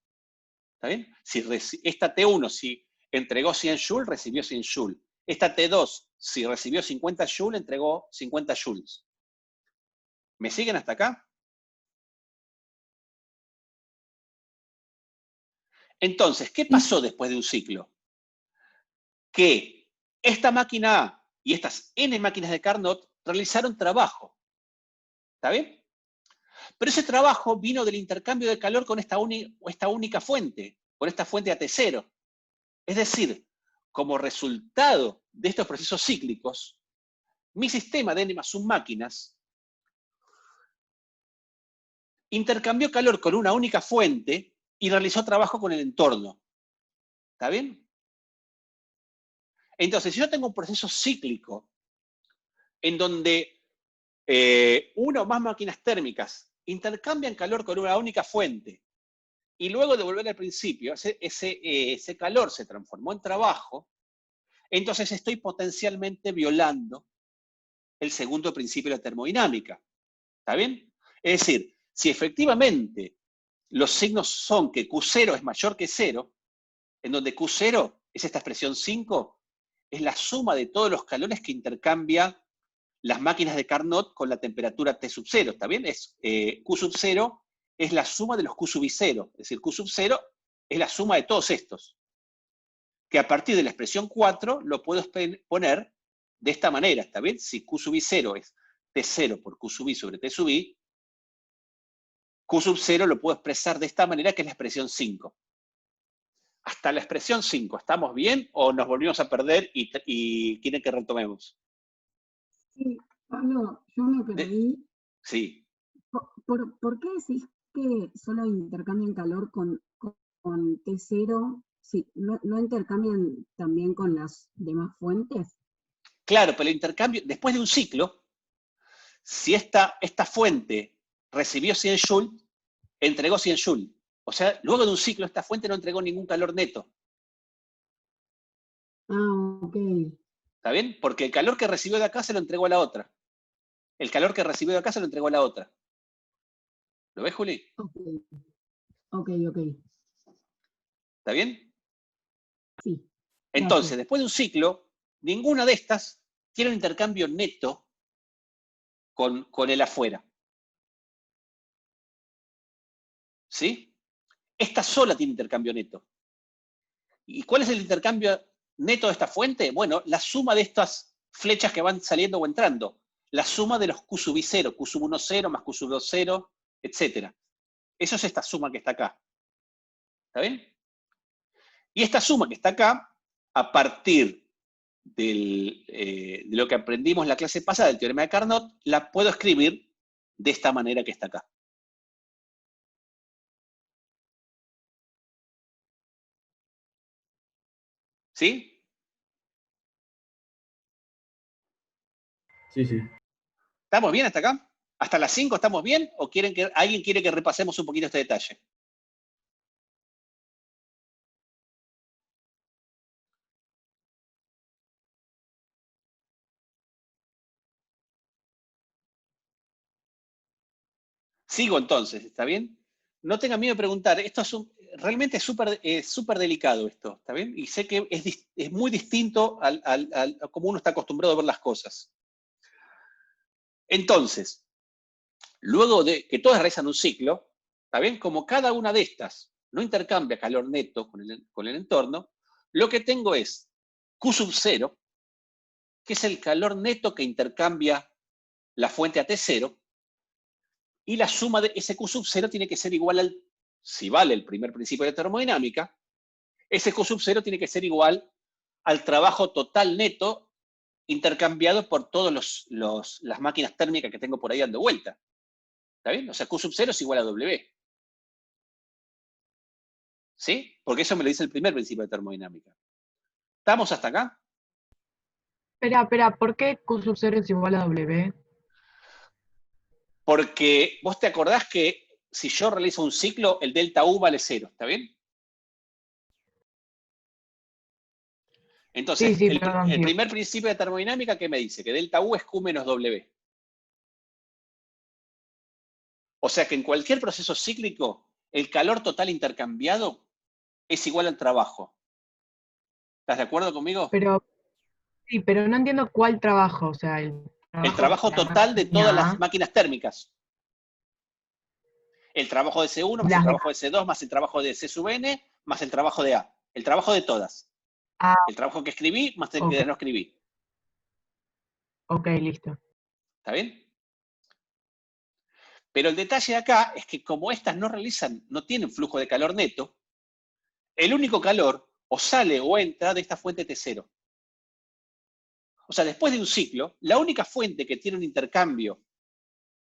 ¿Está bien? Si esta T1, si entregó 100 joules, recibió 100 joules. Esta T2, si recibió 50 joules, entregó 50 joules. ¿Me siguen hasta acá? Entonces, ¿qué pasó después de un ciclo? Que esta máquina A y estas n máquinas de Carnot realizaron trabajo. ¿Está bien? Pero ese trabajo vino del intercambio de calor con esta única fuente, con esta fuente AT0. Es decir, como resultado de estos procesos cíclicos, mi sistema de n+1 máquinas intercambió calor con una única fuente y realizó trabajo con el entorno. ¿Está bien? Entonces, si yo tengo un proceso cíclico en donde una o más máquinas térmicas intercambian calor con una única fuente y luego de volver al principio, ese calor se transformó en trabajo, entonces estoy potencialmente violando el segundo principio de la termodinámica. ¿Está bien? Es decir, si efectivamente los signos son que Q0 es mayor que 0, en donde Q0 es esta expresión 5, es la suma de todos los calores que intercambia las máquinas de Carnot con la temperatura T sub 0, ¿está bien? Q sub 0 es la suma de los Q sub I0, es decir, Q sub 0 es la suma de todos estos, que a partir de la expresión 4 lo puedo poner de esta manera, ¿está bien? Si Q sub I0 es T0 por Q sub I sobre T sub I, Q sub 0 lo puedo expresar de esta manera, que es la expresión 5. Hasta la expresión 5, ¿estamos bien o nos volvimos a perder y quieren que retomemos? Sí, Pablo, yo me perdí. Sí. ¿Por qué decís que solo intercambian calor con T0? Sí, ¿no intercambian también con las demás fuentes? Claro, pero el intercambio, después de un ciclo, si esta fuente recibió 100 joules, entregó 100 joules. O sea, luego de un ciclo, esta fuente no entregó ningún calor neto. Ah, ok. ¿Está bien? Porque el calor que recibió de acá se lo entregó a la otra. El calor que recibió de acá se lo entregó a la otra. ¿Lo ves, Juli? Ok. ¿Está bien? Sí, Entonces, gracias. después de un ciclo, ninguna de estas tiene un intercambio neto con el afuera. ¿Sí? Esta sola tiene intercambio neto. ¿Y cuál es el intercambio neto de esta fuente? Bueno, la suma de estas flechas que van saliendo o entrando. La suma de los Q sub I0, Q sub 1, 0, más Q sub 2, 0, etc. Eso es esta suma que está acá. ¿Está bien? Y esta suma que está acá, a partir de lo que aprendimos en la clase pasada del teorema de Carnot, la puedo escribir de esta manera que está acá. ¿Sí? Sí, sí. ¿Estamos bien hasta acá? ¿Hasta las 5 estamos bien? ¿O alguien quiere que repasemos un poquito este detalle? Sigo entonces, ¿está bien? No tengan miedo de preguntar. Esto es realmente es súper delicado esto, ¿está bien? Y sé que es muy distinto a cómo uno está acostumbrado a ver las cosas. Entonces, luego de que todas realizan un ciclo, ¿está bien? Como cada una de estas no intercambia calor neto con el entorno, lo que tengo es Q sub 0, que es el calor neto que intercambia la fuente a T0, y la suma de ese Q sub 0 tiene que ser igual al, si vale el primer principio de termodinámica, ese Q sub 0 tiene que ser igual al trabajo total neto intercambiado por todas las máquinas térmicas que tengo por ahí dando vuelta. ¿Está bien? O sea, Q sub 0 es igual a W. ¿Sí? Porque eso me lo dice el primer principio de termodinámica. ¿Estamos hasta acá? Espera, ¿por qué Q sub 0 es igual a W? Porque vos te acordás que si yo realizo un ciclo, el delta U vale 0, ¿está bien? Entonces, Sí, perdón, el sí. primer principio de termodinámica, ¿qué me dice? Que delta U es Q menos W. O sea que en cualquier proceso cíclico, el calor total intercambiado es igual al trabajo. ¿Estás de acuerdo conmigo? Pero no entiendo cuál trabajo, o sea, el El trabajo trabajo de la total de todas máquina las A, máquinas térmicas. El trabajo de C1 más el las de trabajo de C2 más el trabajo de C sub N más el trabajo de A. El trabajo de todas. A, El trabajo que escribí más el ok, que no escribí. ok, listo. ¿Está bien? Pero el detalle acá es que como estas no tienen flujo de calor neto, el único calor o sale o entra de esta fuente T0. O sea, después de un ciclo, la única fuente que tiene un intercambio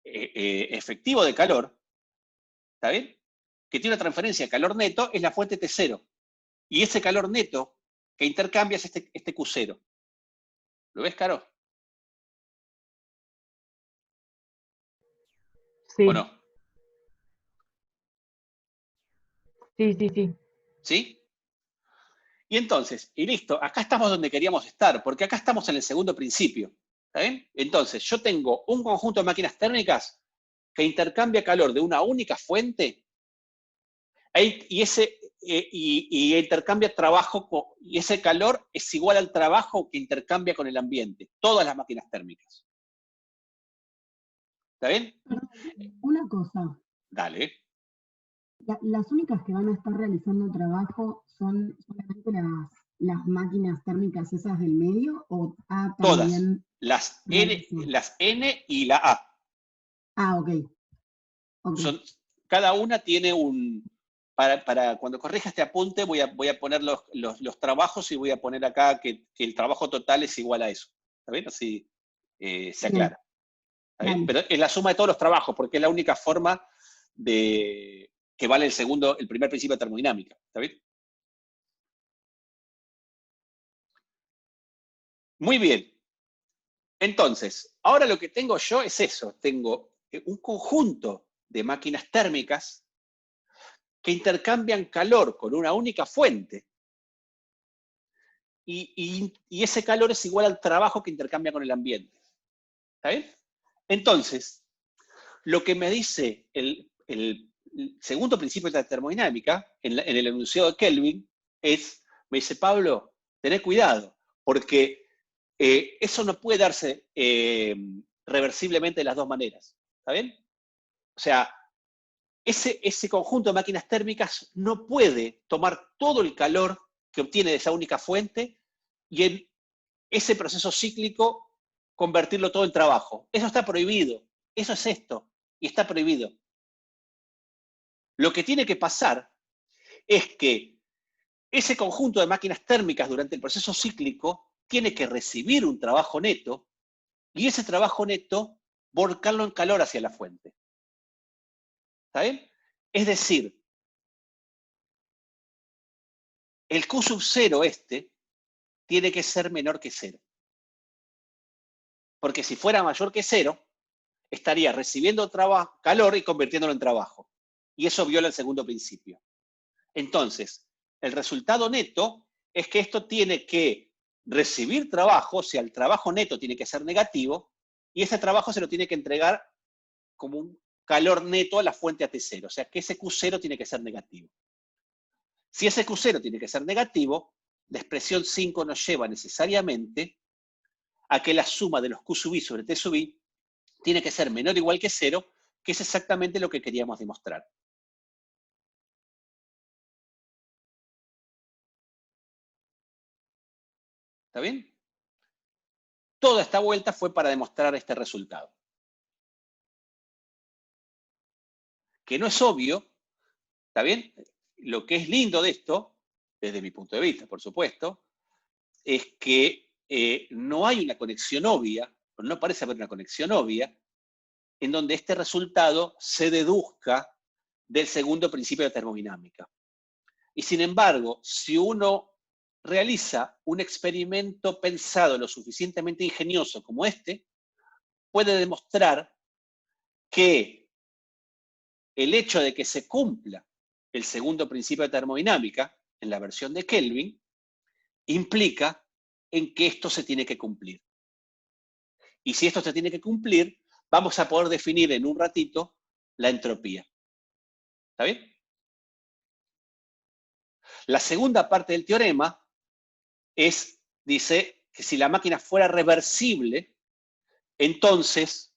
efectivo de calor, ¿está bien? Que tiene una transferencia de calor neto es la fuente T0. Y ese calor neto que intercambia es este Q0. ¿Lo ves, Caro? ¿O Sí, no? sí. ¿Sí? Y entonces, y listo, acá estamos donde queríamos estar, porque acá estamos en el segundo principio. ¿Está bien? Entonces, yo tengo un conjunto de máquinas térmicas que intercambia calor de una única fuente y intercambia trabajo, y ese calor es igual al trabajo que intercambia con el ambiente, todas las máquinas térmicas. ¿Está bien? Perdón, una cosa, Dale. las únicas que van a estar realizando trabajo son solamente las máquinas térmicas esas del medio o A Todas. también Las realiza. N y la A. Ah, ok. Cada una tiene para cuando corrija este apunte voy a poner los trabajos y voy a poner acá que el trabajo total es igual a eso. ¿Está bien? Así se Bien, aclara. ¿Está bien? dale. Pero es la suma de todos los trabajos, porque es la única forma que vale el primer principio de termodinámica. ¿Está bien? Muy bien. Entonces, ahora lo que tengo yo es eso. Tengo un conjunto de máquinas térmicas que intercambian calor con una única fuente y ese calor es igual al trabajo que intercambia con el ambiente. ¿Está bien? Entonces, lo que me dice el segundo principio de la termodinámica, en el enunciado de Kelvin, me dice, Pablo, tené cuidado, porque eso no puede darse reversiblemente de las dos maneras. ¿Está bien? O sea, ese conjunto de máquinas térmicas no puede tomar todo el calor que obtiene de esa única fuente y en ese proceso cíclico convertirlo todo en trabajo. Eso está prohibido. Eso es esto. Y está prohibido. Lo que tiene que pasar es que ese conjunto de máquinas térmicas durante el proceso cíclico tiene que recibir un trabajo neto y ese trabajo neto volcarlo en calor hacia la fuente. ¿Está bien? Es decir, el Q sub 0 tiene que ser menor que 0. Porque si fuera mayor que 0, estaría recibiendo calor y convirtiéndolo en trabajo. Y eso viola el segundo principio. Entonces, el resultado neto es que esto tiene que recibir trabajo, o sea, el trabajo neto tiene que ser negativo, y ese trabajo se lo tiene que entregar como un calor neto a la fuente AT0, o sea, que ese Q0 tiene que ser negativo. Si ese Q0 tiene que ser negativo, la expresión 5 nos lleva necesariamente a que la suma de los Q sub i sobre T sub i tiene que ser menor o igual que 0, que es exactamente lo que queríamos demostrar. ¿Está bien? Toda esta vuelta fue para demostrar este resultado. Que no es obvio, ¿está bien? Lo que es lindo de esto, desde mi punto de vista, por supuesto, es que no hay una conexión obvia, o no parece haber una conexión obvia, en donde este resultado se deduzca del segundo principio de termodinámica. Y sin embargo, si uno realiza un experimento pensado lo suficientemente ingenioso como este, puede demostrar que el hecho de que se cumpla el segundo principio de termodinámica en la versión de Kelvin implica en que esto se tiene que cumplir. Y si esto se tiene que cumplir, vamos a poder definir en un ratito la entropía. ¿Está bien? La segunda parte del teorema dice que si la máquina fuera reversible, entonces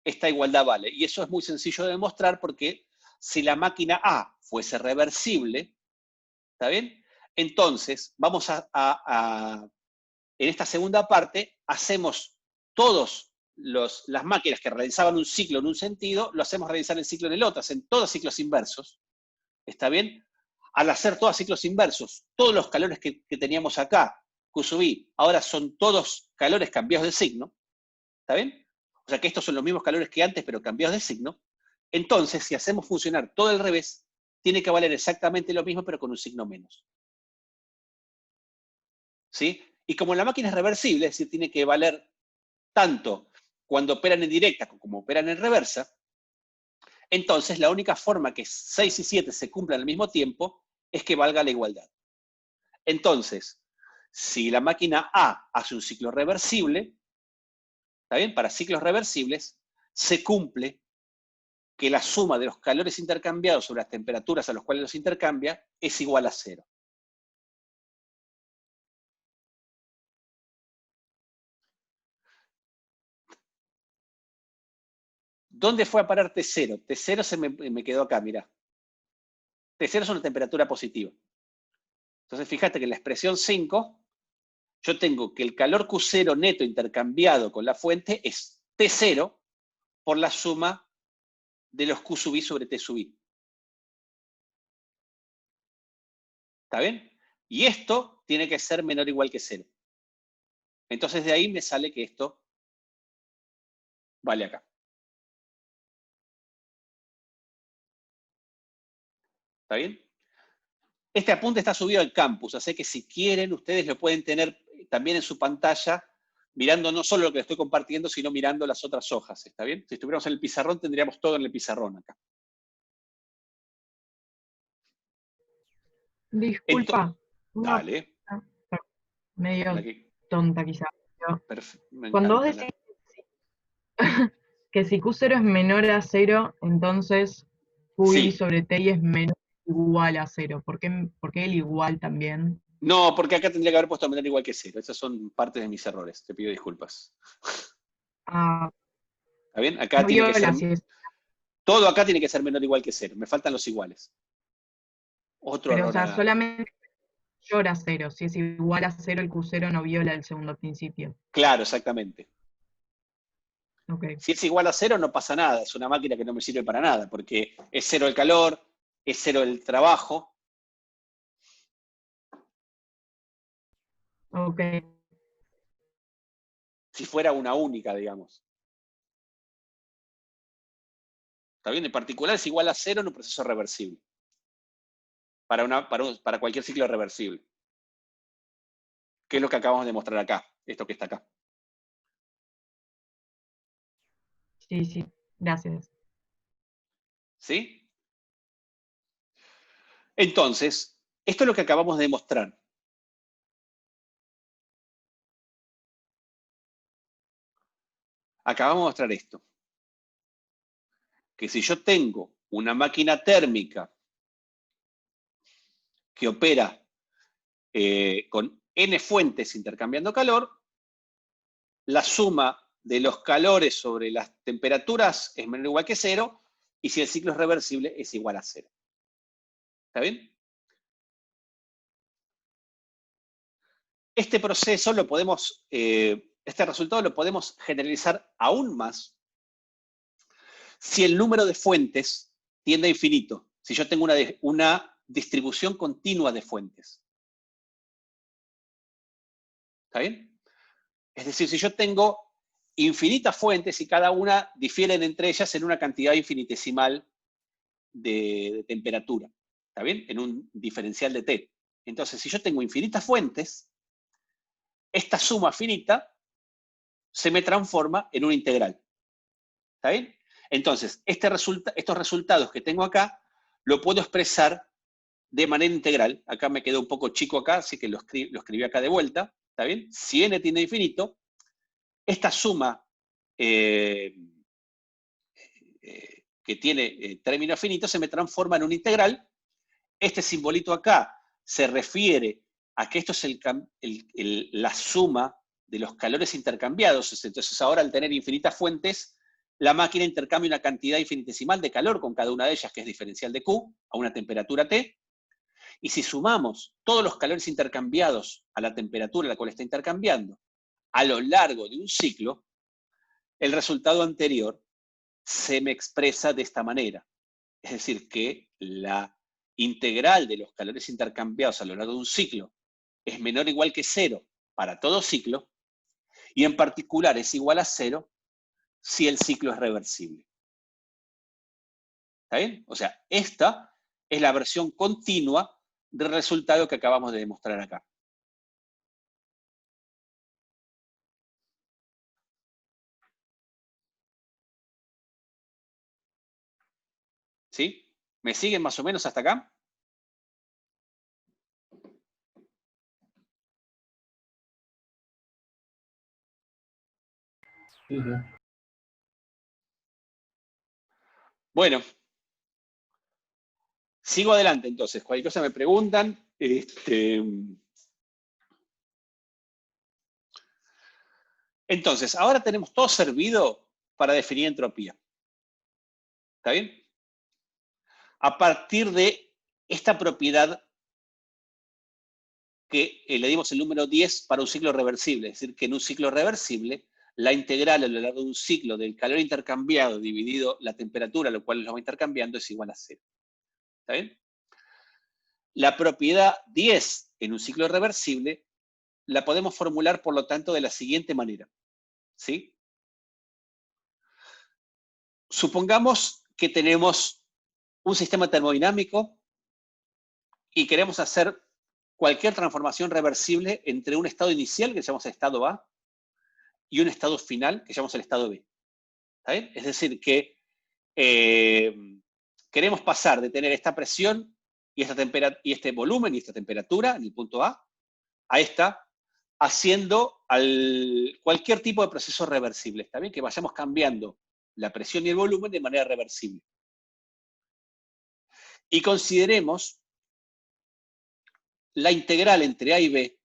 esta igualdad vale. Y eso es muy sencillo de demostrar porque si la máquina A fuese reversible, ¿está bien? Entonces, vamos en esta segunda parte, hacemos todas las máquinas que realizaban un ciclo en un sentido, lo hacemos realizar el ciclo en el otro, hacen todos ciclos inversos, ¿está bien? Al hacer todos ciclos inversos, todos los calores que teníamos acá, Q sub i, ahora son todos calores cambiados de signo, ¿está bien? O sea que estos son los mismos calores que antes, pero cambiados de signo. Entonces, si hacemos funcionar todo al revés, tiene que valer exactamente lo mismo, pero con un signo menos. ¿Sí? Y como la máquina es reversible, es decir, tiene que valer tanto cuando operan en directa como operan en reversa, entonces la única forma que 6 y 7 se cumplan al mismo tiempo es que valga la igualdad. Entonces, si la máquina A hace un ciclo reversible, ¿está bien? Para ciclos reversibles, se cumple que la suma de los calores intercambiados sobre las temperaturas a las cuales los intercambia es igual a 0. ¿Dónde fue a parar T0? T0 se me quedó acá, mirá. T0 es una temperatura positiva. Entonces, fíjate que en la expresión 5, yo tengo que el calor Q0 neto intercambiado con la fuente es T0 por la suma de los Q sub i sobre T sub i. ¿Está bien? Y esto tiene que ser menor o igual que 0. Entonces, de ahí me sale que esto vale acá. ¿Está bien? Este apunte está subido al campus, así que si quieren, ustedes lo pueden tener también en su pantalla, mirando no solo lo que estoy compartiendo, sino mirando las otras hojas, ¿está bien? Si estuviéramos en el pizarrón, tendríamos todo en el pizarrón acá. Disculpa, una Dale. medio tonta quizás. Cuando vos decís que si Q0 es menor a 0, entonces QI Sí. sobre TI es menor o igual a 0. ¿Por qué el igual también? No, porque acá tendría que haber puesto menor igual que 0. Esas son partes de mis errores. Te pido disculpas. Ah, ¿Está bien? Acá no tiene que ser... viola, Todo acá tiene que ser menor igual que 0. Me faltan los iguales. Otro pero, o error. sea, solamente mayor a 0. Si es igual a 0, el Q0 no viola el segundo principio. Claro, exactamente. Okay. Si es igual a 0, no pasa nada. Es una máquina que no me sirve para nada, porque es 0 el calor, es 0 el trabajo. Ok. Si fuera una única, digamos. ¿Está bien? En particular es igual a 0 en un proceso reversible. Para cualquier ciclo reversible. Que es lo que acabamos de mostrar acá, esto que está acá. Sí, sí, gracias. ¿Sí? Entonces, esto es lo que acabamos de demostrar. Acabamos de mostrar esto. Que si yo tengo una máquina térmica que opera con n fuentes intercambiando calor, la suma de los calores sobre las temperaturas es menor o igual que 0, y si el ciclo es reversible es igual a 0. ¿Está bien? Este proceso lo podemos, este resultado lo podemos generalizar aún más si el número de fuentes tiende a infinito, si yo tengo una distribución continua de fuentes. ¿Está bien? Es decir, si yo tengo infinitas fuentes y cada una difieren entre ellas en una cantidad infinitesimal de temperatura. ¿Está bien? En un diferencial de T. Entonces, si yo tengo infinitas fuentes, esta suma finita se me transforma en una integral. ¿Está bien? Entonces, estos resultados que tengo acá, lo puedo expresar de manera integral. Acá me quedó un poco chico acá, así que lo escribí acá de vuelta. ¿Está bien? Si n tiende a infinito, esta suma que tiene término finito se me transforma en una integral. Este simbolito acá se refiere a que esto es la suma de los calores intercambiados. Entonces ahora, al tener infinitas fuentes, la máquina intercambia una cantidad infinitesimal de calor con cada una de ellas, que es diferencial de Q, a una temperatura T. Y si sumamos todos los calores intercambiados a la temperatura a la cual está intercambiando a lo largo de un ciclo, el resultado anterior se me expresa de esta manera. Es decir, que la integral de los calores intercambiados a lo largo de un ciclo es menor o igual que 0 para todo ciclo, y en particular es igual a 0 si el ciclo es reversible. ¿Está bien? O sea, esta es la versión continua del resultado que acabamos de demostrar acá. ¿Sí? ¿Me siguen más o menos hasta acá? Sí, sí. Bueno, sigo adelante entonces. Cualquier cosa me preguntan. Entonces, ahora tenemos todo servido para definir entropía. ¿Está bien? A partir de esta propiedad que le dimos el número 10 para un ciclo reversible. Es decir, que en un ciclo reversible, la integral a lo largo de un ciclo del calor intercambiado dividido la temperatura, lo cual lo va intercambiando, es igual a 0. ¿Está bien? La propiedad 10 en un ciclo reversible la podemos formular, por lo tanto, de la siguiente manera. ¿Sí? Supongamos que tenemos un sistema termodinámico y queremos hacer cualquier transformación reversible entre un estado inicial, que llamamos estado A, y un estado final, que llamamos el estado B. ¿Está bien? Es decir, que queremos pasar de tener esta presión y este volumen y esta temperatura en el punto A esta, haciendo cualquier tipo de proceso reversible. ¿Está bien? Que vayamos cambiando la presión y el volumen de manera reversible. Y consideremos la integral entre A y B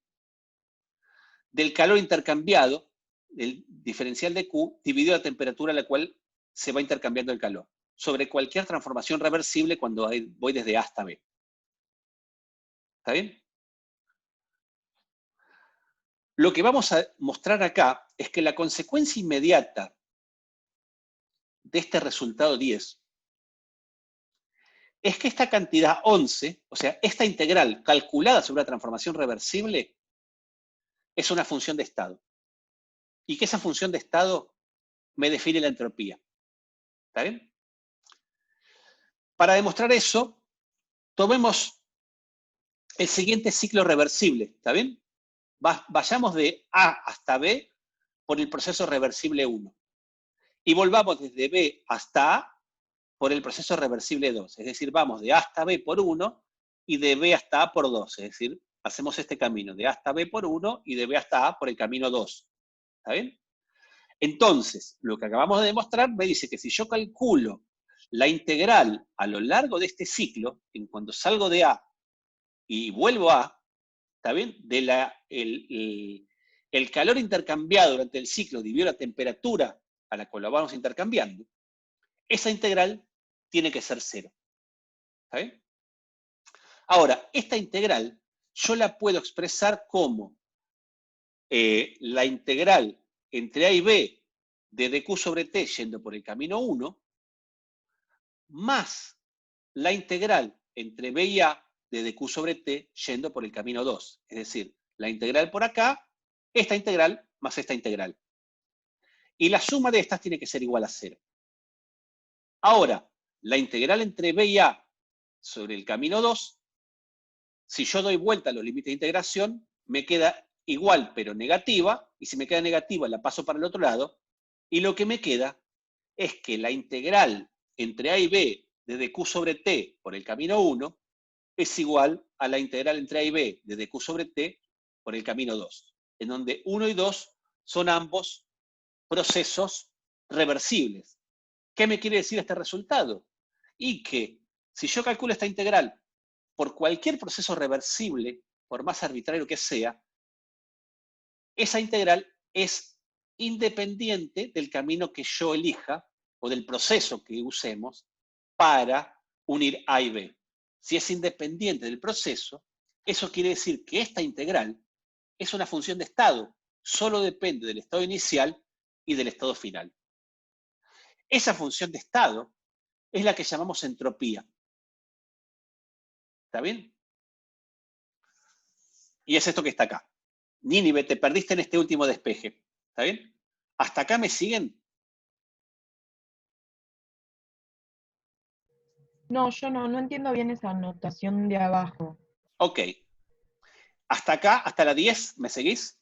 del calor intercambiado, el diferencial de Q, dividido la temperatura a la cual se va intercambiando el calor, sobre cualquier transformación reversible cuando voy desde A hasta B. ¿Está bien? Lo que vamos a mostrar acá es que la consecuencia inmediata de este resultado 10 es que esta cantidad 11, o sea, esta integral calculada sobre una transformación reversible, es una función de estado. Y que esa función de estado me define la entropía. ¿Está bien? Para demostrar eso, tomemos el siguiente ciclo reversible. ¿Está bien? Vayamos de A hasta B por el proceso reversible 1. y volvamos desde B hasta A por el proceso reversible 2. Es decir, vamos de A hasta B por 1 y de B hasta A por 2. Es decir, hacemos este camino de A hasta B por 1 y de B hasta A por el camino 2. ¿Está bien? Entonces, lo que acabamos de demostrar me dice que si yo calculo la integral a lo largo de este ciclo, en cuanto salgo de A y vuelvo a A, ¿está bien? El calor intercambiado durante el ciclo dividido la temperatura a la cual lo vamos intercambiando, esa integral tiene que ser 0. ¿Está bien? Ahora, esta integral yo la puedo expresar como la integral entre A y B de dq sobre t yendo por el camino 1, más la integral entre B y A de dq sobre t yendo por el camino 2. Es decir, la integral por acá, esta integral más esta integral. Y la suma de estas tiene que ser igual a 0. Ahora, la integral entre B y A sobre el camino 2, si yo doy vuelta a los límites de integración, me queda igual pero negativa, y si me queda negativa la paso para el otro lado, y lo que me queda es que la integral entre A y B de dq sobre t por el camino 1 es igual a la integral entre A y B de dq sobre t por el camino 2, en donde 1 y 2 son ambos procesos reversibles. ¿Qué me quiere decir este resultado? Y que si yo calculo esta integral por cualquier proceso reversible, por más arbitrario que sea, esa integral es independiente del camino que yo elija o del proceso que usemos para unir A y B. Si es independiente del proceso, eso quiere decir que esta integral es una función de estado, solo depende del estado inicial y del estado final. Esa función de estado es la que llamamos entropía. ¿Está bien? Y es esto que está acá. Nínive, te perdiste en este último despeje. ¿Está bien? ¿Hasta acá me siguen? No, yo no entiendo bien esa anotación de abajo. Ok. ¿Hasta acá, hasta la 10, me seguís?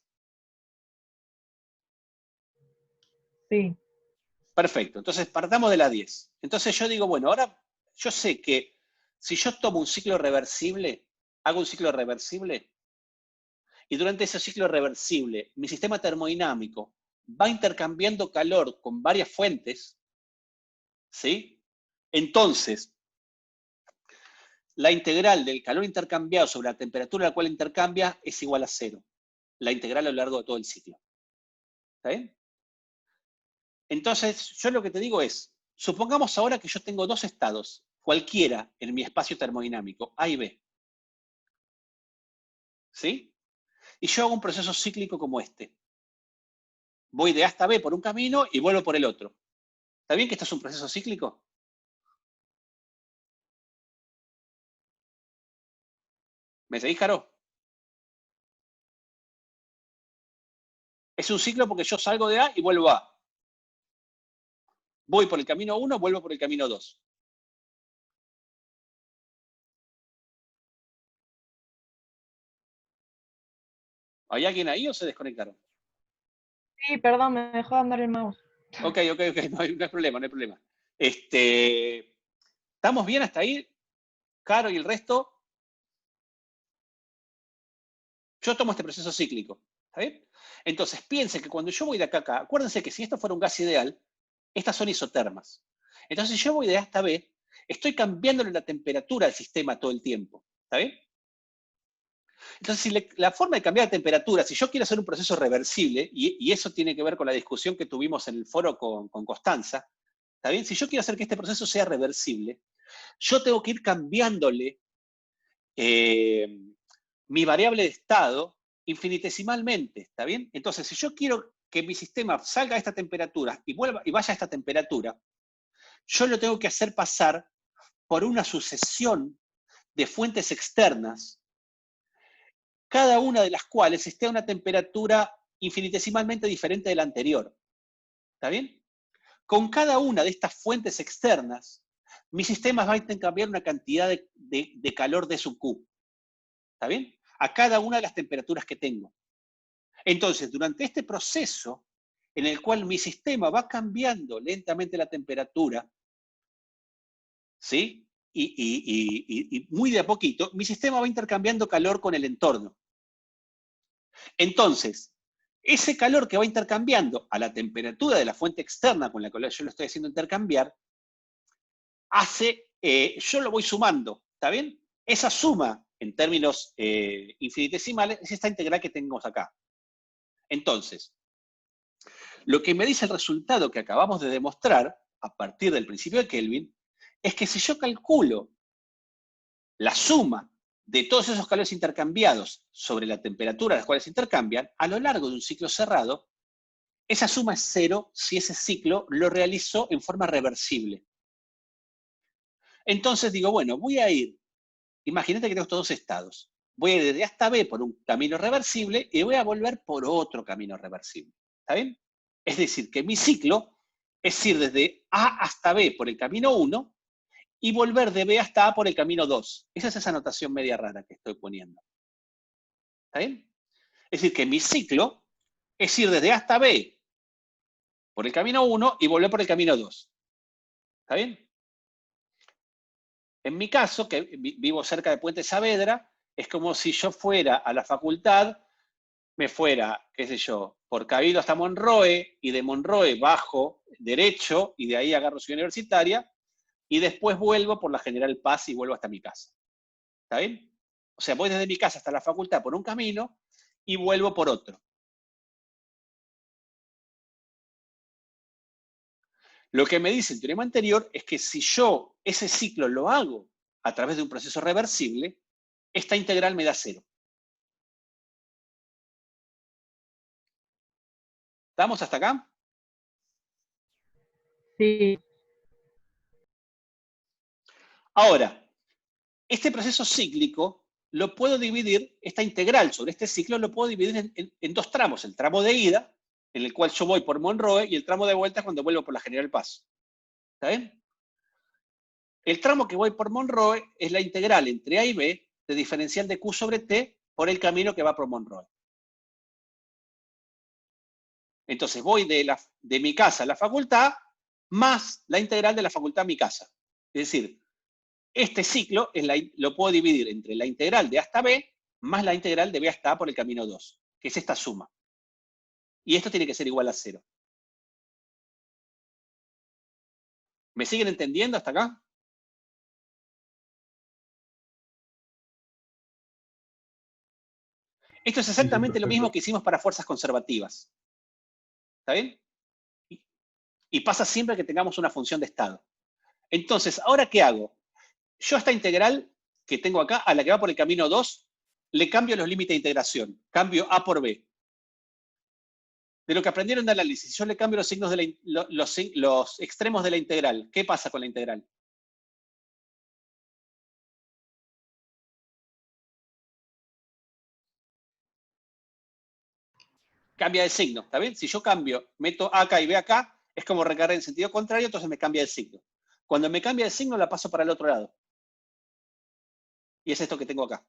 Sí. Perfecto. Entonces, partamos de la 10. Entonces yo digo, bueno, ahora yo sé que si yo tomo un ciclo reversible, hago un ciclo reversible, y durante ese ciclo reversible, mi sistema termodinámico va intercambiando calor con varias fuentes, ¿sí? Entonces, la integral del calor intercambiado sobre la temperatura a la cual intercambia es igual a 0. La integral a lo largo de todo el ciclo. ¿Está bien? Entonces, yo lo que te digo es, supongamos ahora que yo tengo dos estados, cualquiera en mi espacio termodinámico, A y B. ¿Sí? Y yo hago un proceso cíclico como este. Voy de A hasta B por un camino y vuelvo por el otro. ¿Está bien que esto es un proceso cíclico? ¿Me seguís, Caro? Es un ciclo porque yo salgo de A y vuelvo a A. Voy por el camino 1, vuelvo por el camino 2. ¿Hay alguien ahí o se desconectaron? Sí, perdón, me dejó de andar el mouse. Ok, no hay problema, no hay problema. ¿Estamos bien hasta ahí? Caro y el resto. Yo tomo este proceso cíclico. ¿Está bien? Entonces, piensen que cuando yo voy de acá a acá, acuérdense que si esto fuera un gas ideal, estas son isotermas. Entonces, si yo voy de A hasta B, estoy cambiándole la temperatura al sistema todo el tiempo. ¿Está bien? Entonces, si la forma de cambiar la temperatura, si yo quiero hacer un proceso reversible, y eso tiene que ver con la discusión que tuvimos en el foro con Constanza, ¿está bien? Si yo quiero hacer que este proceso sea reversible, yo tengo que ir cambiándole mi variable de estado infinitesimalmente, ¿está bien? Entonces, si yo quiero que mi sistema salga a esta temperatura y vaya a esta temperatura, yo lo tengo que hacer pasar por una sucesión de fuentes externas, cada una de las cuales esté a una temperatura infinitesimalmente diferente de la anterior. ¿Está bien? Con cada una de estas fuentes externas, mi sistema va a intercambiar una cantidad de calor de su Q. ¿Está bien? A cada una de las temperaturas que tengo. Entonces, durante este proceso, en el cual mi sistema va cambiando lentamente la temperatura, ¿sí? Y muy de a poquito, mi sistema va intercambiando calor con el entorno. Entonces, ese calor que va intercambiando a la temperatura de la fuente externa con la cual yo lo estoy haciendo intercambiar, yo lo voy sumando, ¿está bien? Esa suma, en términos infinitesimales, es esta integral que tenemos acá. Entonces, lo que me dice el resultado que acabamos de demostrar, a partir del principio de Kelvin, es que si yo calculo la suma de todos esos calores intercambiados sobre la temperatura a las cuales se intercambian, a lo largo de un ciclo cerrado, esa suma es 0 si ese ciclo lo realizo en forma reversible. Entonces digo, bueno, voy a ir, imagínate que tengo estos dos estados, voy a ir desde A hasta B por un camino reversible y voy a volver por otro camino reversible. ¿Está bien? Es decir, que mi ciclo es ir desde A hasta B por el camino 1 y volver de B hasta A por el camino 2. Esa es esa notación media rara que estoy poniendo. ¿Está bien? Es decir, que mi ciclo es ir desde A hasta B por el camino 1 y volver por el camino 2. ¿Está bien? En mi caso, que vivo cerca de Puente Saavedra, es como si yo fuera a la facultad, me fuera, qué sé yo, por Cabildo hasta Monroe, y de Monroe bajo derecho, y de ahí agarro Ciudad Universitaria, y después vuelvo por la General Paz y vuelvo hasta mi casa. ¿Está bien? O sea, voy desde mi casa hasta la facultad por un camino y vuelvo por otro. Lo que me dice el teorema anterior es que si yo ese ciclo lo hago a través de un proceso reversible, esta integral me da 0. ¿Estamos hasta acá? Sí. Ahora, este proceso cíclico lo puedo dividir, esta integral sobre este ciclo lo puedo dividir en dos tramos. El tramo de ida, en el cual yo voy por Monroe, y el tramo de vuelta cuando vuelvo por la General Paz. ¿Está bien? El tramo que voy por Monroe es la integral entre A y B de diferencial de Q sobre T por el camino que va por Monroe. Entonces voy de mi casa a la facultad más la integral de la facultad a mi casa. Es decir, este ciclo lo puedo dividir entre la integral de A hasta B más la integral de B hasta A por el camino 2, que es esta suma. Y esto tiene que ser igual a 0. ¿Me siguen entendiendo hasta acá? Esto es exactamente lo mismo que hicimos para fuerzas conservativas. ¿Está bien? Y pasa siempre que tengamos una función de estado. Entonces, ¿ahora qué hago? Yo a esta integral que tengo acá, a la que va por el camino 2, le cambio los límites de integración. Cambio A por B. De lo que aprendieron de análisis, yo le cambio los signos de los extremos de la integral. ¿Qué pasa con la integral? Cambia de signo, ¿está bien? Si yo cambio, meto A acá y B acá, es como recargar en sentido contrario, entonces me cambia el signo. Cuando me cambia el signo, la paso para el otro lado. Y es esto que tengo acá.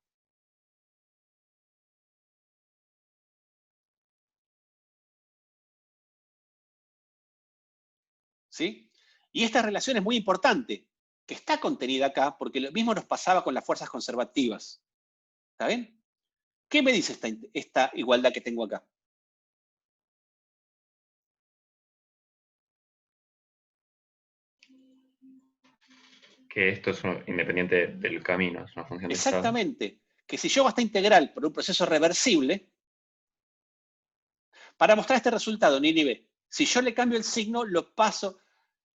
¿Sí? Y esta relación es muy importante, que está contenida acá, porque lo mismo nos pasaba con las fuerzas conservativas. ¿Está bien? ¿Qué me dice esta igualdad que tengo acá? Que esto es independiente del camino, es una función de estado. Exactamente. Que si yo hago esta integral por un proceso reversible, para mostrar este resultado, ni B, si yo le cambio el signo, lo paso.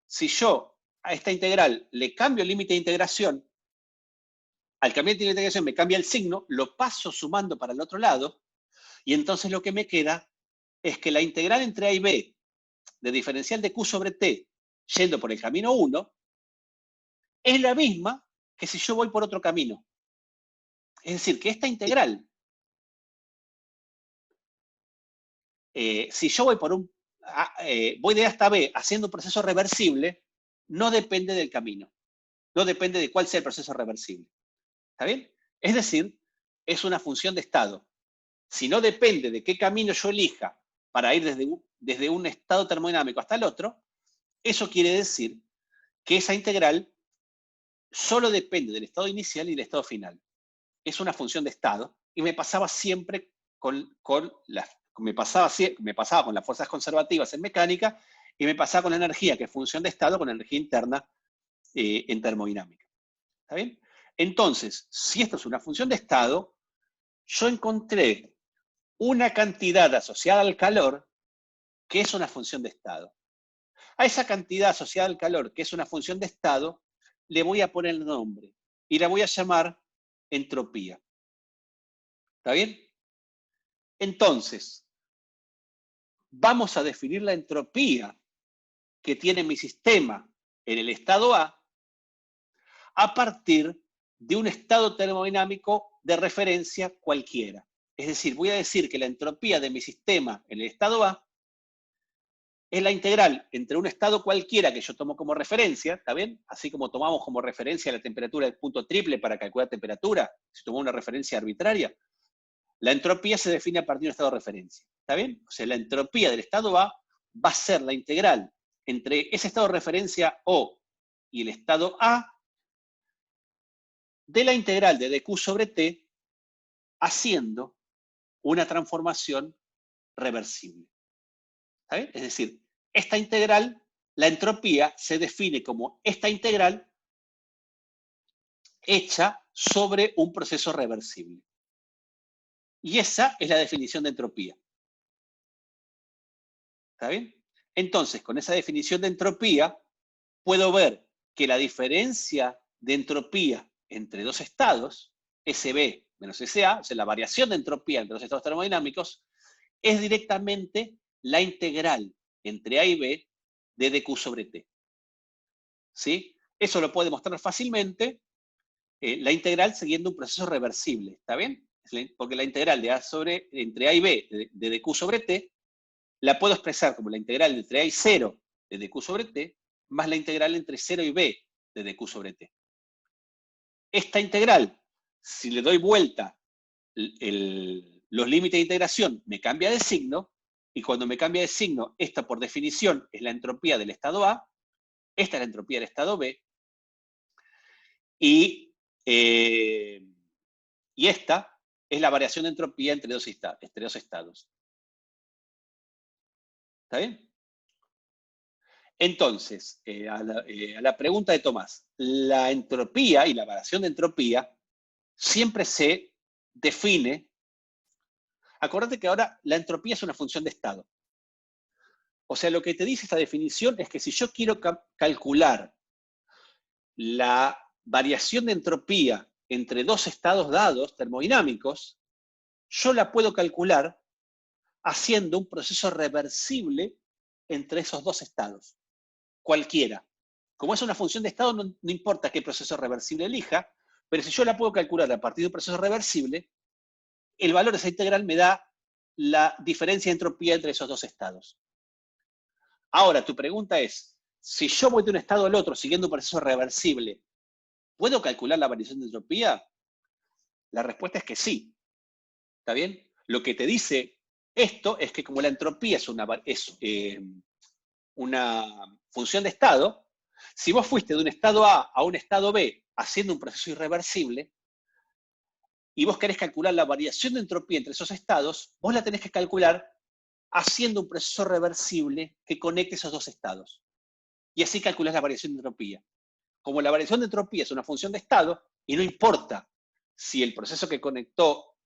Si yo a esta integral le cambio el límite de integración, al cambiar el límite de integración me cambia el signo, lo paso sumando para el otro lado, y entonces lo que me queda es que la integral entre A y B de diferencial de Q sobre T, yendo por el camino 1, es la misma que si yo voy por otro camino. Es decir, que esta integral, si yo voy voy de A hasta B haciendo un proceso reversible, no depende del camino. No depende de cuál sea el proceso reversible. ¿Está bien? Es decir, es una función de estado. Si no depende de qué camino yo elija para ir desde un estado termodinámico hasta el otro, eso quiere decir que esa integral solo depende del estado inicial y del estado final. Es una función de estado, y me pasaba siempre me pasaba con las fuerzas conservativas en mecánica, y me pasaba con la energía, que es función de estado, con energía interna en termodinámica. ¿Está bien? Entonces, si esto es una función de estado, yo encontré una cantidad asociada al calor que es una función de estado. A esa cantidad asociada al calor, que es una función de estado, le voy a poner el nombre y la voy a llamar entropía. ¿Está bien? Entonces, vamos a definir la entropía que tiene mi sistema en el estado A partir de un estado termodinámico de referencia cualquiera. Es decir, voy a decir que la entropía de mi sistema en el estado A es la integral entre un estado cualquiera que yo tomo como referencia, ¿está bien? Así como tomamos como referencia la temperatura del punto triple para calcular temperatura, si tomamos una referencia arbitraria, la entropía se define a partir de un estado de referencia, ¿está bien? O sea, la entropía del estado A va a ser la integral entre ese estado de referencia O y el estado A de la integral de dq sobre t haciendo una transformación reversible. ¿Está bien? Es decir, esta integral, la entropía, se define como esta integral hecha sobre un proceso reversible. Y esa es la definición de entropía. ¿Está bien? Entonces, con esa definición de entropía, puedo ver que la diferencia de entropía entre dos estados, SB menos SA, o sea, la variación de entropía entre los estados termodinámicos, es directamente la integral entre A y B de dq sobre t. ¿Sí? Eso lo puede demostrar fácilmente la integral siguiendo un proceso reversible. ¿Está bien? Porque la integral de entre A y B de dq sobre t la puedo expresar como la integral entre A y 0 de dq sobre t más la integral entre 0 y b de dq sobre t. Esta integral, si le doy vuelta los límites de integración, me cambia de signo, y cuando me cambia de signo, esta por definición es la entropía del estado A, esta es la entropía del estado B, y esta es la variación de entropía entre dos estados. ¿Está bien? Entonces, a la pregunta de Tomás, la entropía y la variación de entropía siempre se define. Acordate que ahora la entropía es una función de estado. O sea, lo que te dice esta definición es que si yo quiero calcular la variación de entropía entre dos estados dados termodinámicos, yo la puedo calcular haciendo un proceso reversible entre esos dos estados, cualquiera. Como es una función de estado, no importa qué proceso reversible elija, pero si yo la puedo calcular a partir de un proceso reversible, el valor de esa integral me da la diferencia de entropía entre esos dos estados. Ahora, tu pregunta es, si yo voy de un estado al otro siguiendo un proceso reversible, ¿puedo calcular la variación de entropía? La respuesta es que sí. ¿Está bien? Lo que te dice esto es que como la entropía es una función de estado, si vos fuiste de un estado A a un estado B haciendo un proceso irreversible, y vos querés calcular la variación de entropía entre esos estados, vos la tenés que calcular haciendo un proceso reversible que conecte esos dos estados. Y así calculás la variación de entropía. Como la variación de entropía es una función de estado, y no importa si el proceso que conectó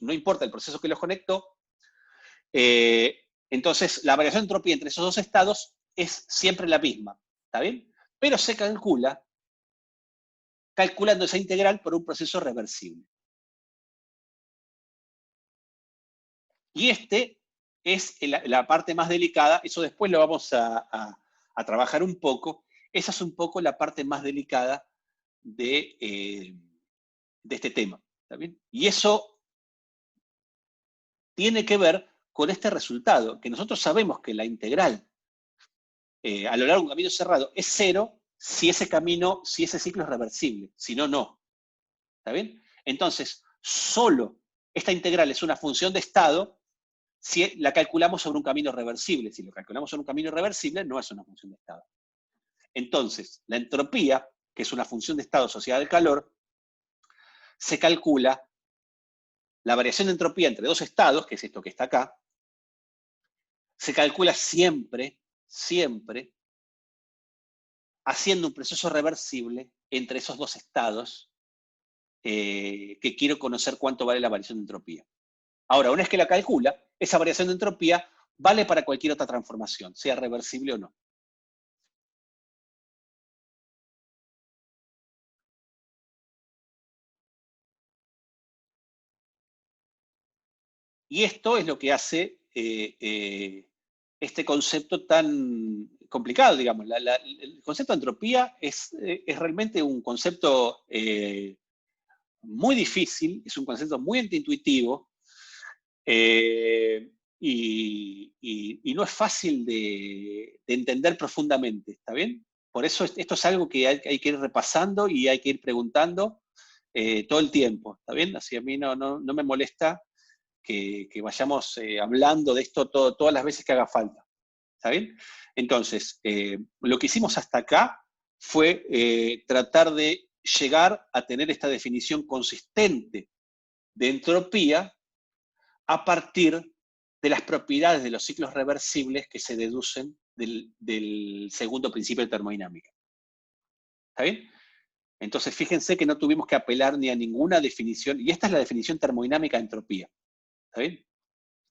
no importa el proceso que los conectó, entonces la variación de entropía entre esos dos estados es siempre la misma, ¿está bien? Pero se calcula calculando esa integral por un proceso reversible. Y es la parte más delicada, eso después lo vamos a trabajar un poco, esa es un poco la parte más delicada de este tema, ¿está bien? Y eso tiene que ver con este resultado, que nosotros sabemos que la integral a lo largo de un camino cerrado es 0 si ese ciclo es reversible, si no, no. ¿Está bien? Entonces, solo esta integral es una función de estado si la calculamos sobre un camino reversible. Si lo calculamos sobre un camino irreversible, no es una función de estado. Entonces, la entropía, que es una función de estado asociada al calor, se calcula la variación de entropía entre dos estados, que es esto que está acá, se calcula siempre, siempre, haciendo un proceso reversible entre esos dos estados que quiero conocer cuánto vale la variación de entropía. Ahora, una vez que la calcula, esa variación de entropía vale para cualquier otra transformación, sea reversible o no. Y esto es lo que hace este concepto tan complicado, digamos. El concepto de entropía es realmente un concepto muy difícil, es un concepto muy antiintuitivo, y no es fácil de entender profundamente, ¿está bien? Por eso esto es algo que hay que ir repasando y hay que ir preguntando todo el tiempo, ¿está bien? Así a mí no me molesta que vayamos hablando de esto todas las veces que haga falta, ¿está bien? Entonces, lo que hicimos hasta acá fue tratar de llegar a tener esta definición consistente de entropía a partir de las propiedades de los ciclos reversibles que se deducen del segundo principio de termodinámica. ¿Está bien? Entonces, fíjense que no tuvimos que apelar ni a ninguna definición, y esta es la definición termodinámica de entropía. ¿Está bien?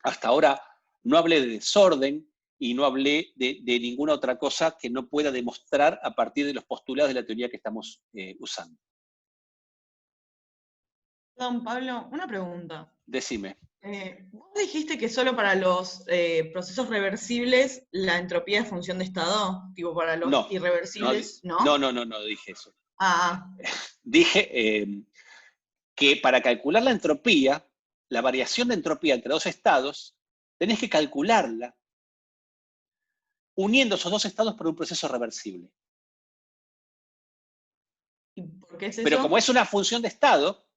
Hasta ahora no hablé de desorden y no hablé de ninguna otra cosa que no pueda demostrar a partir de los postulados de la teoría que estamos usando. Don Pablo, una pregunta. Decime. Vos dijiste que solo para los procesos reversibles la entropía es función de estado, tipo para los No, irreversibles, ¿no? No dije eso. Ah, Dije que para calcular la entropía, la variación de entropía entre dos estados, tenés que calcularla uniendo esos dos estados por un proceso reversible. ¿y por qué es eso? Pero como es una función de estado,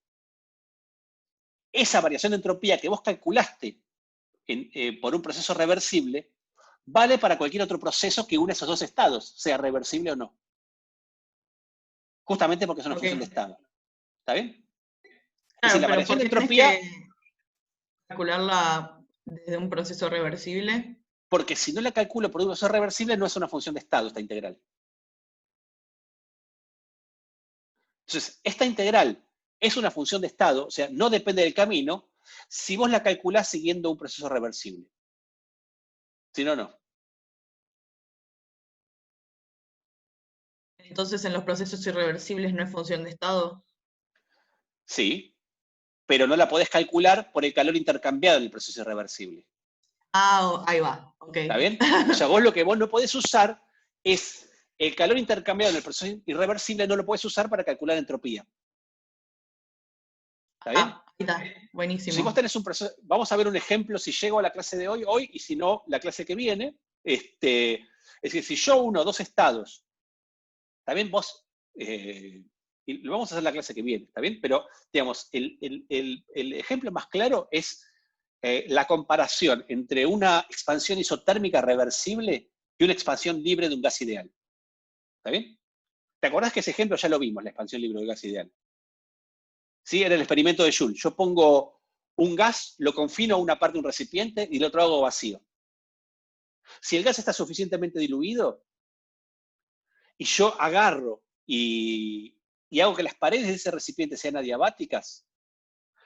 esa variación de entropía que vos calculaste por un proceso reversible, vale para cualquier otro proceso que une esos dos estados, sea reversible o no. Justamente porque es una función de estado. ¿Está bien? Claro, decir, la pero variación ¿por de qué entropía, tenés que calcularla desde un proceso reversible? porque si no la calculo por un proceso reversible, no es una función de estado esta integral. Entonces, esta integral es una función de estado, o sea, no depende del camino, si vos la calculás siguiendo un proceso reversible. Si no, no. Entonces, en los procesos irreversibles no es función de estado. Sí, pero no la podés calcular por el calor intercambiado en el proceso irreversible. Ah, ahí va, ok. ¿Está bien? O sea, lo que vos no podés usar es el calor intercambiado en el proceso irreversible, no lo podés usar para calcular entropía. ¿Está bien? Ahí está, buenísimo. Si vos tenés un proceso, vamos a ver un ejemplo si llego a la clase de hoy, y si no, la clase que viene. Es decir, si yo uno dos estados, también vos, y lo vamos a hacer la clase que viene, ¿está bien? Pero, digamos, el ejemplo más claro es la comparación entre una expansión isotérmica reversible y una expansión libre de un gas ideal. ¿Está bien? ¿Te acordás que ese ejemplo ya lo vimos, la expansión libre del gas ideal? ¿Sí? Era el experimento de Joule. Yo pongo un gas, lo confino a una parte de un recipiente y lo otro hago vacío. Si el gas está suficientemente diluido y yo agarro y hago que las paredes de ese recipiente sean adiabáticas,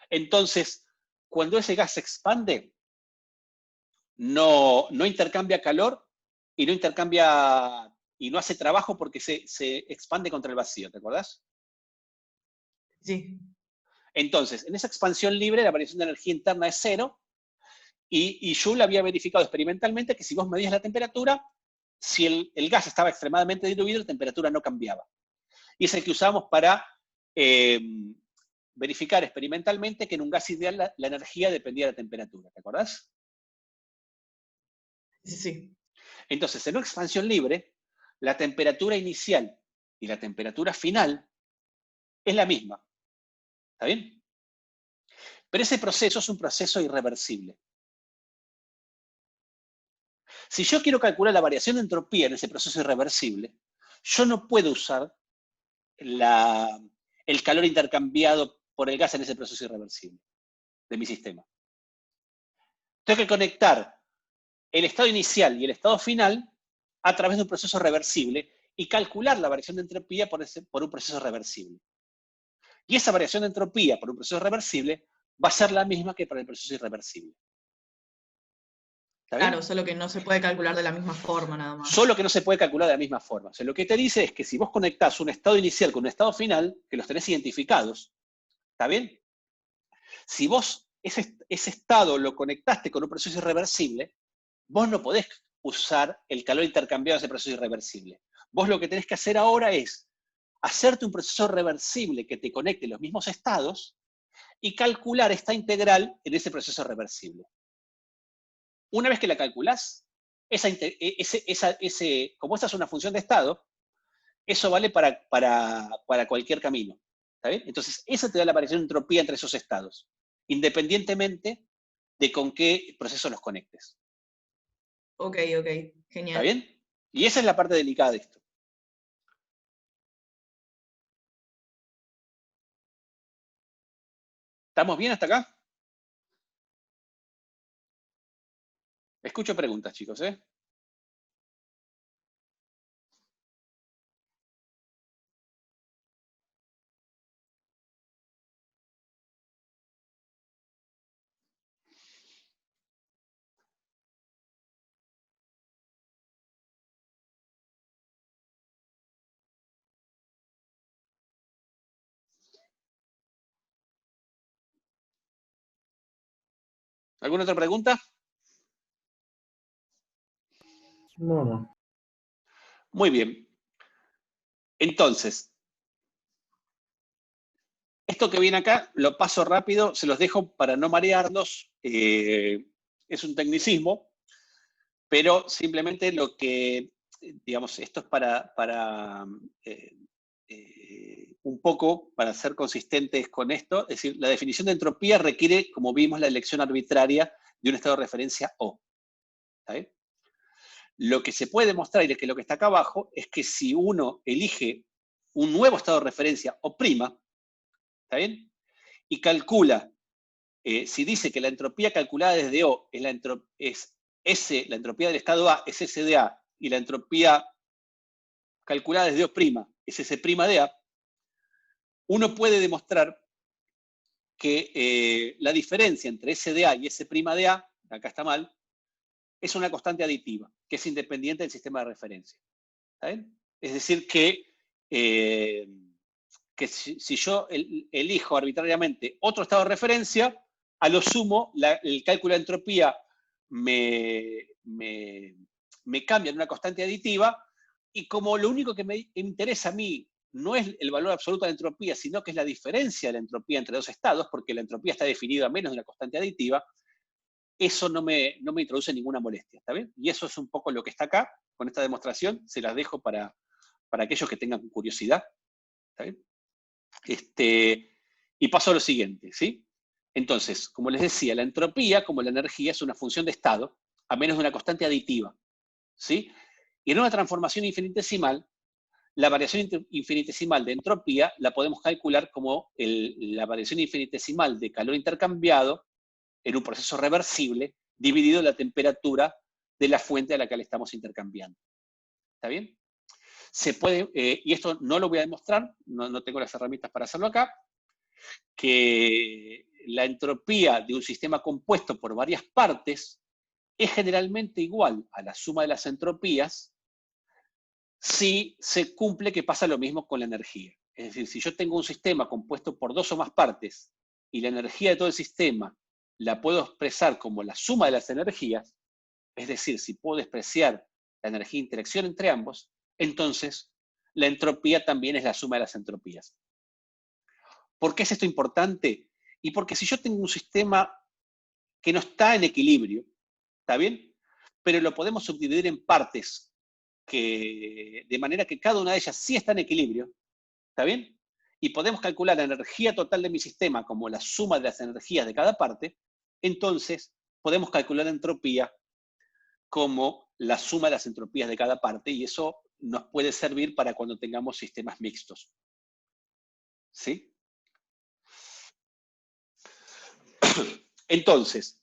entonces, cuando ese gas se expande, no intercambia calor y no hace trabajo porque se expande contra el vacío, ¿te acordás? Sí. Entonces, en esa expansión libre, la variación de energía interna es cero, y Joule había verificado experimentalmente que si vos medías la temperatura, si el gas estaba extremadamente diluido, la temperatura no cambiaba. Y es el que usamos para verificar experimentalmente que en un gas ideal la energía dependía de la temperatura, ¿te acordás? Sí. Entonces, en una expansión libre, la temperatura inicial y la temperatura final es la misma. ¿Está bien? Pero ese proceso es un proceso irreversible. Si yo quiero calcular la variación de entropía en ese proceso irreversible, yo no puedo usar el calor intercambiado por el gas en ese proceso irreversible de mi sistema. Tengo que conectar el estado inicial y el estado final a través de un proceso reversible y calcular la variación de entropía por un proceso reversible. Y esa variación de entropía por un proceso reversible va a ser la misma que para el proceso irreversible. ¿Está bien? Claro, solo que no se puede calcular de la misma forma nada más. Solo que no se puede calcular de la misma forma. O sea, lo que te dice es que si vos conectás un estado inicial con un estado final, que los tenés identificados, ¿está bien? Si vos ese estado lo conectaste con un proceso irreversible, vos no podés usar el calor intercambiado de ese proceso irreversible. Vos lo que tenés que hacer ahora es hacerte un proceso reversible que te conecte los mismos estados y calcular esta integral en ese proceso reversible. Una vez que la calculás, como esta es una función de estado, eso vale para cualquier camino. ¿Está bien? Entonces, eso te da la variación de entropía entre esos estados, independientemente de con qué proceso los conectes. Ok, genial. ¿Está bien? Y esa es la parte delicada de esto. ¿Estamos bien hasta acá? Escucho preguntas, chicos, ¿eh? ¿Alguna otra pregunta? No. Muy bien. Entonces, esto que viene acá lo paso rápido, se los dejo para no marearlos. Es un tecnicismo, pero simplemente lo que, digamos, esto es para un poco, para ser consistentes con esto, es decir, la definición de entropía requiere, como vimos, la elección arbitraria de un estado de referencia O. ¿Está bien? Lo que se puede demostrar, y que lo que está acá abajo, es que si uno elige un nuevo estado de referencia O', ¿está bien? Y calcula, si dice que la entropía calculada desde O es la entropía del estado A es S de A, y la entropía calculada desde O' es S' de A, uno puede demostrar que la diferencia entre S de A y S' de A, acá está mal, es una constante aditiva, que es independiente del sistema de referencia. ¿Está bien? Es decir, que si yo elijo arbitrariamente otro estado de referencia, a lo sumo, el cálculo de entropía me cambia en una constante aditiva, y como lo único que me interesa a mí no es el valor absoluto de la entropía, sino que es la diferencia de la entropía entre dos estados, porque la entropía está definida a menos de una constante aditiva, eso no me introduce ninguna molestia, ¿está bien? Y eso es un poco lo que está acá, con esta demostración, se las dejo para aquellos que tengan curiosidad, ¿está bien? Y paso a lo siguiente, ¿sí? Entonces, como les decía, la entropía, como la energía, es una función de estado, a menos de una constante aditiva, ¿sí? Y en una transformación infinitesimal, la variación infinitesimal de entropía la podemos calcular como la variación infinitesimal de calor intercambiado en un proceso reversible, dividido la temperatura de la fuente a la que le estamos intercambiando. ¿Está bien? Se puede, y esto no lo voy a demostrar, no tengo las herramientas para hacerlo acá, que la entropía de un sistema compuesto por varias partes es generalmente igual a la suma de las entropías si se cumple que pasa lo mismo con la energía. Es decir, si yo tengo un sistema compuesto por dos o más partes y la energía de todo el sistema la puedo expresar como la suma de las energías, es decir, si puedo despreciar la energía de interacción entre ambos, entonces la entropía también es la suma de las entropías. ¿Por qué es esto importante? Y porque si yo tengo un sistema que no está en equilibrio, ¿está bien? Pero lo podemos subdividir en partes, de manera que cada una de ellas sí está en equilibrio, ¿está bien? Y podemos calcular la energía total de mi sistema como la suma de las energías de cada parte, entonces podemos calcular la entropía como la suma de las entropías de cada parte, y eso nos puede servir para cuando tengamos sistemas mixtos. ¿Sí? Entonces,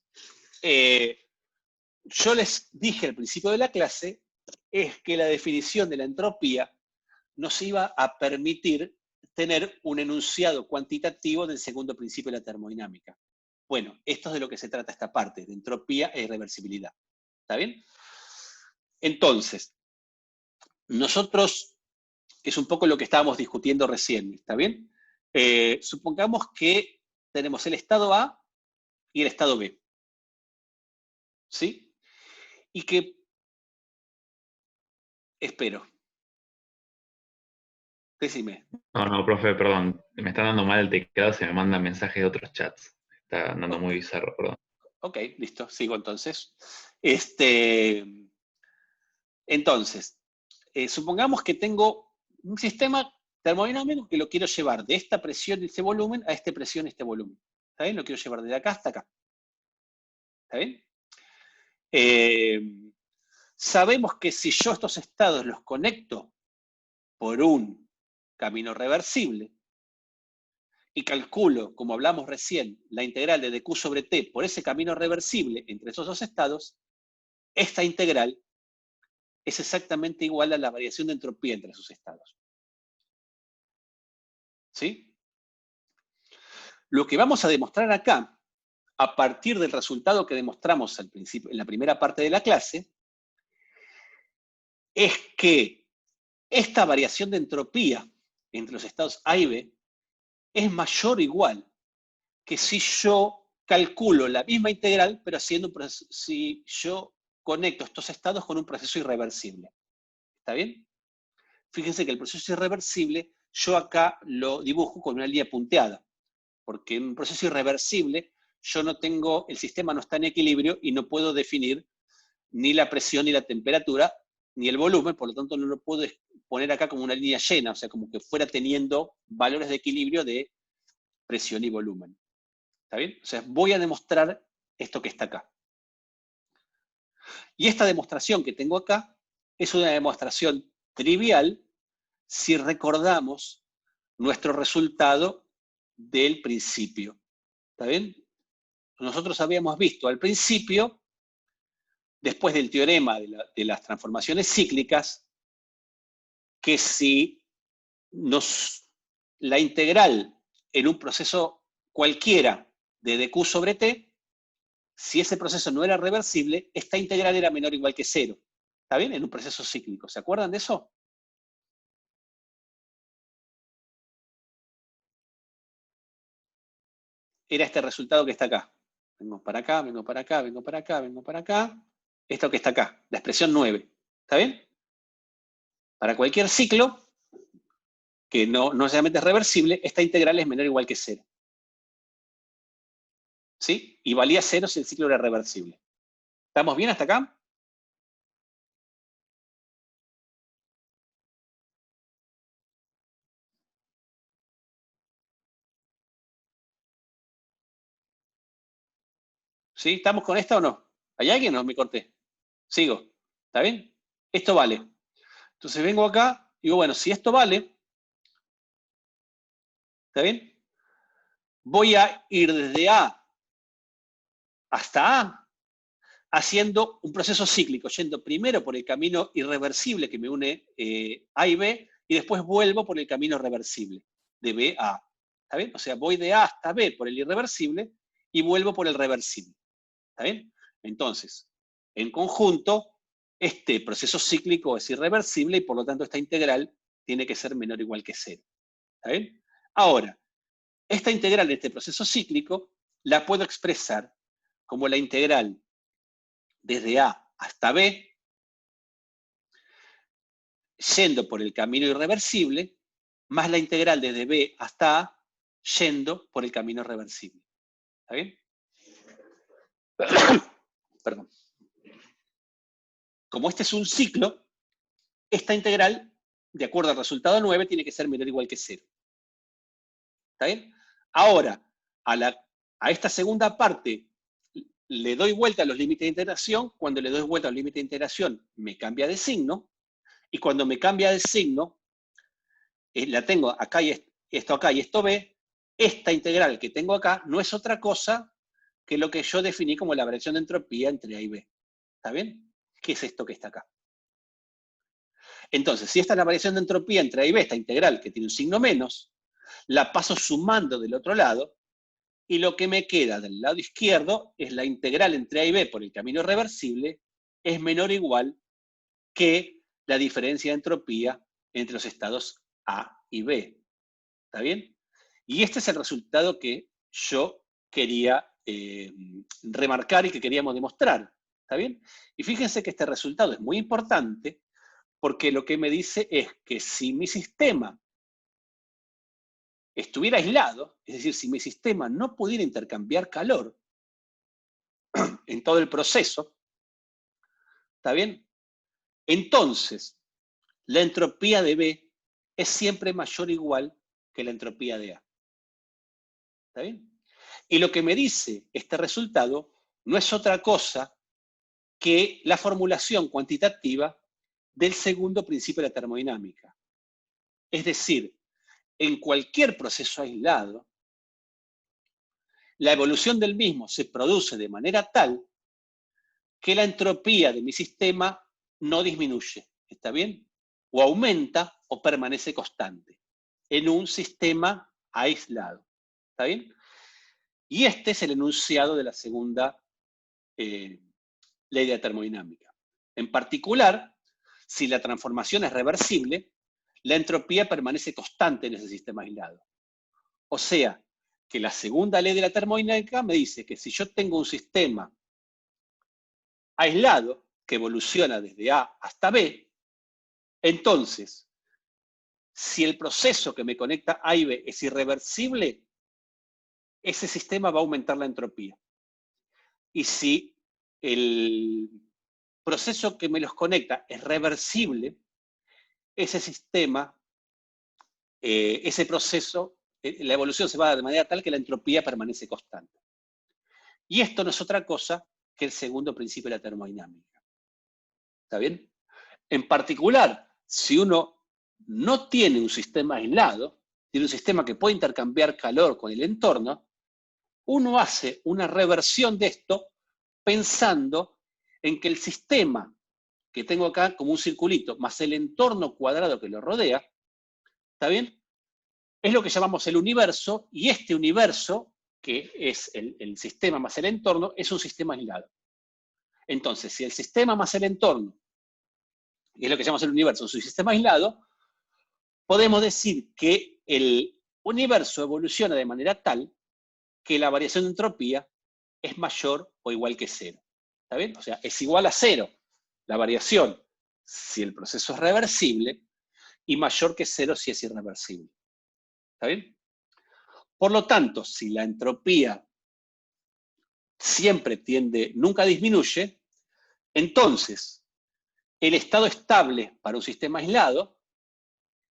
yo les dije al principio de la clase, es que la definición de la entropía nos iba a permitir tener un enunciado cuantitativo del segundo principio de la termodinámica. Bueno, esto es de lo que se trata esta parte, de entropía e irreversibilidad. ¿Está bien? Entonces, nosotros, es un poco lo que estábamos discutiendo recién, ¿está bien? Supongamos que tenemos el estado A y el estado B. ¿Sí? Y que, espero. Decime. No, profe, perdón. Me está dando mal el teclado, se me mandan mensajes de otros chats. Está andando muy bizarro, perdón. Ok, listo, sigo entonces. Entonces, supongamos que tengo un sistema termodinámico que lo quiero llevar de esta presión y este volumen a esta presión y este volumen. ¿Está bien? Lo quiero llevar de acá hasta acá. ¿Está bien? Sabemos que si yo estos estados los conecto por un camino reversible y calculo, como hablamos recién, la integral de dq sobre t por ese camino reversible entre esos dos estados, esta integral es exactamente igual a la variación de entropía entre sus estados. ¿Sí? Lo que vamos a demostrar acá, a partir del resultado que demostramos al principio, en la primera parte de la clase, es que esta variación de entropía entre los estados A y B es mayor o igual que si yo calculo la misma integral, pero si yo conecto estos estados con un proceso irreversible. ¿Está bien? Fíjense que el proceso irreversible, yo acá lo dibujo con una línea punteada, porque en un proceso irreversible yo no tengo, el sistema no está en equilibrio y no puedo definir ni la presión, ni la temperatura, ni el volumen, por lo tanto no lo puedo poner acá como una línea llena, o sea, como que fuera teniendo valores de equilibrio de presión y volumen. ¿Está bien? O sea, voy a demostrar esto que está acá. Y esta demostración que tengo acá es una demostración trivial si recordamos nuestro resultado del principio. ¿Está bien? Nosotros habíamos visto al principio, después del teorema de las transformaciones cíclicas, que si la integral en un proceso cualquiera de dq sobre t, si ese proceso no era reversible, esta integral era menor o igual que 0. ¿Está bien? En un proceso cíclico. ¿Se acuerdan de eso? Era este resultado que está acá. Vengo para acá, vengo para acá, vengo para acá, vengo para acá. Esto que está acá, la expresión 9. ¿Está bien? Para cualquier ciclo que no necesariamente es reversible, esta integral es menor o igual que 0. ¿Sí? Y valía 0 si el ciclo era reversible. ¿Estamos bien hasta acá? ¿Sí? ¿Estamos con esta o no? ¿Hay alguien o no me corté? Sigo. ¿Está bien? Esto vale. Entonces vengo acá y digo, bueno, si esto vale, ¿está bien? Voy a ir desde A hasta A haciendo un proceso cíclico, yendo primero por el camino irreversible que me une A y B, y después vuelvo por el camino reversible, de B a A. ¿Está bien? O sea, voy de A hasta B por el irreversible y vuelvo por el reversible. ¿Está bien? Entonces, en conjunto, este proceso cíclico es irreversible y por lo tanto esta integral tiene que ser menor o igual que 0. ¿Está bien? Ahora, esta integral de este proceso cíclico la puedo expresar como la integral desde A hasta B, yendo por el camino irreversible, más la integral desde B hasta A, yendo por el camino reversible. ¿Está bien? Perdón. Como este es un ciclo, esta integral, de acuerdo al resultado 9, tiene que ser menor o igual que 0. ¿Está bien? Ahora, a esta segunda parte le doy vuelta a los límites de integración. Cuando le doy vuelta a los límites de integración, me cambia de signo. Y cuando me cambia de signo, la tengo acá y esto B, esta integral que tengo acá no es otra cosa que lo que yo definí como la variación de entropía entre A y B. ¿Está bien? ¿Qué es esto que está acá? Entonces, si esta es la variación de entropía entre A y B, esta integral que tiene un signo menos, la paso sumando del otro lado, y lo que me queda del lado izquierdo es la integral entre A y B por el camino reversible es menor o igual que la diferencia de entropía entre los estados A y B. ¿Está bien? Y este es el resultado que yo quería remarcar y que queríamos demostrar. ¿Está bien? Y fíjense que este resultado es muy importante porque lo que me dice es que si mi sistema estuviera aislado, es decir, si mi sistema no pudiera intercambiar calor en todo el proceso, ¿está bien? Entonces, la entropía de B es siempre mayor o igual que la entropía de A. ¿Está bien? Y lo que me dice este resultado no es otra cosa que la formulación cuantitativa del segundo principio de la termodinámica. Es decir, en cualquier proceso aislado, la evolución del mismo se produce de manera tal que la entropía de mi sistema no disminuye, ¿está bien? O aumenta o permanece constante en un sistema aislado, ¿está bien? Y este es el enunciado de la segunda ley de la termodinámica. En particular, si la transformación es reversible, la entropía permanece constante en ese sistema aislado. O sea, que la segunda ley de la termodinámica me dice que si yo tengo un sistema aislado que evoluciona desde A hasta B, entonces, si el proceso que me conecta A y B es irreversible, ese sistema va a aumentar la entropía. Y si el proceso que me los conecta es reversible, ese sistema, ese proceso, la evolución se va a dar de manera tal que la entropía permanece constante. Y esto no es otra cosa que el segundo principio de la termodinámica. ¿Está bien? En particular, si uno no tiene un sistema aislado, tiene un sistema que puede intercambiar calor con el entorno, uno hace una reversión de esto pensando en que el sistema que tengo acá como un circulito, más el entorno cuadrado que lo rodea, ¿está bien? Es lo que llamamos el universo, y este universo, que es el sistema más el entorno, es un sistema aislado. Entonces, si el sistema más el entorno, y es lo que llamamos el universo, es un sistema aislado, podemos decir que el universo evoluciona de manera tal que la variación de entropía es mayor o igual que cero. ¿Está bien? O sea, es igual a cero la variación si el proceso es reversible y mayor que cero si es irreversible. ¿Está bien? Por lo tanto, si la entropía siempre tiende, nunca disminuye, entonces el estado estable para un sistema aislado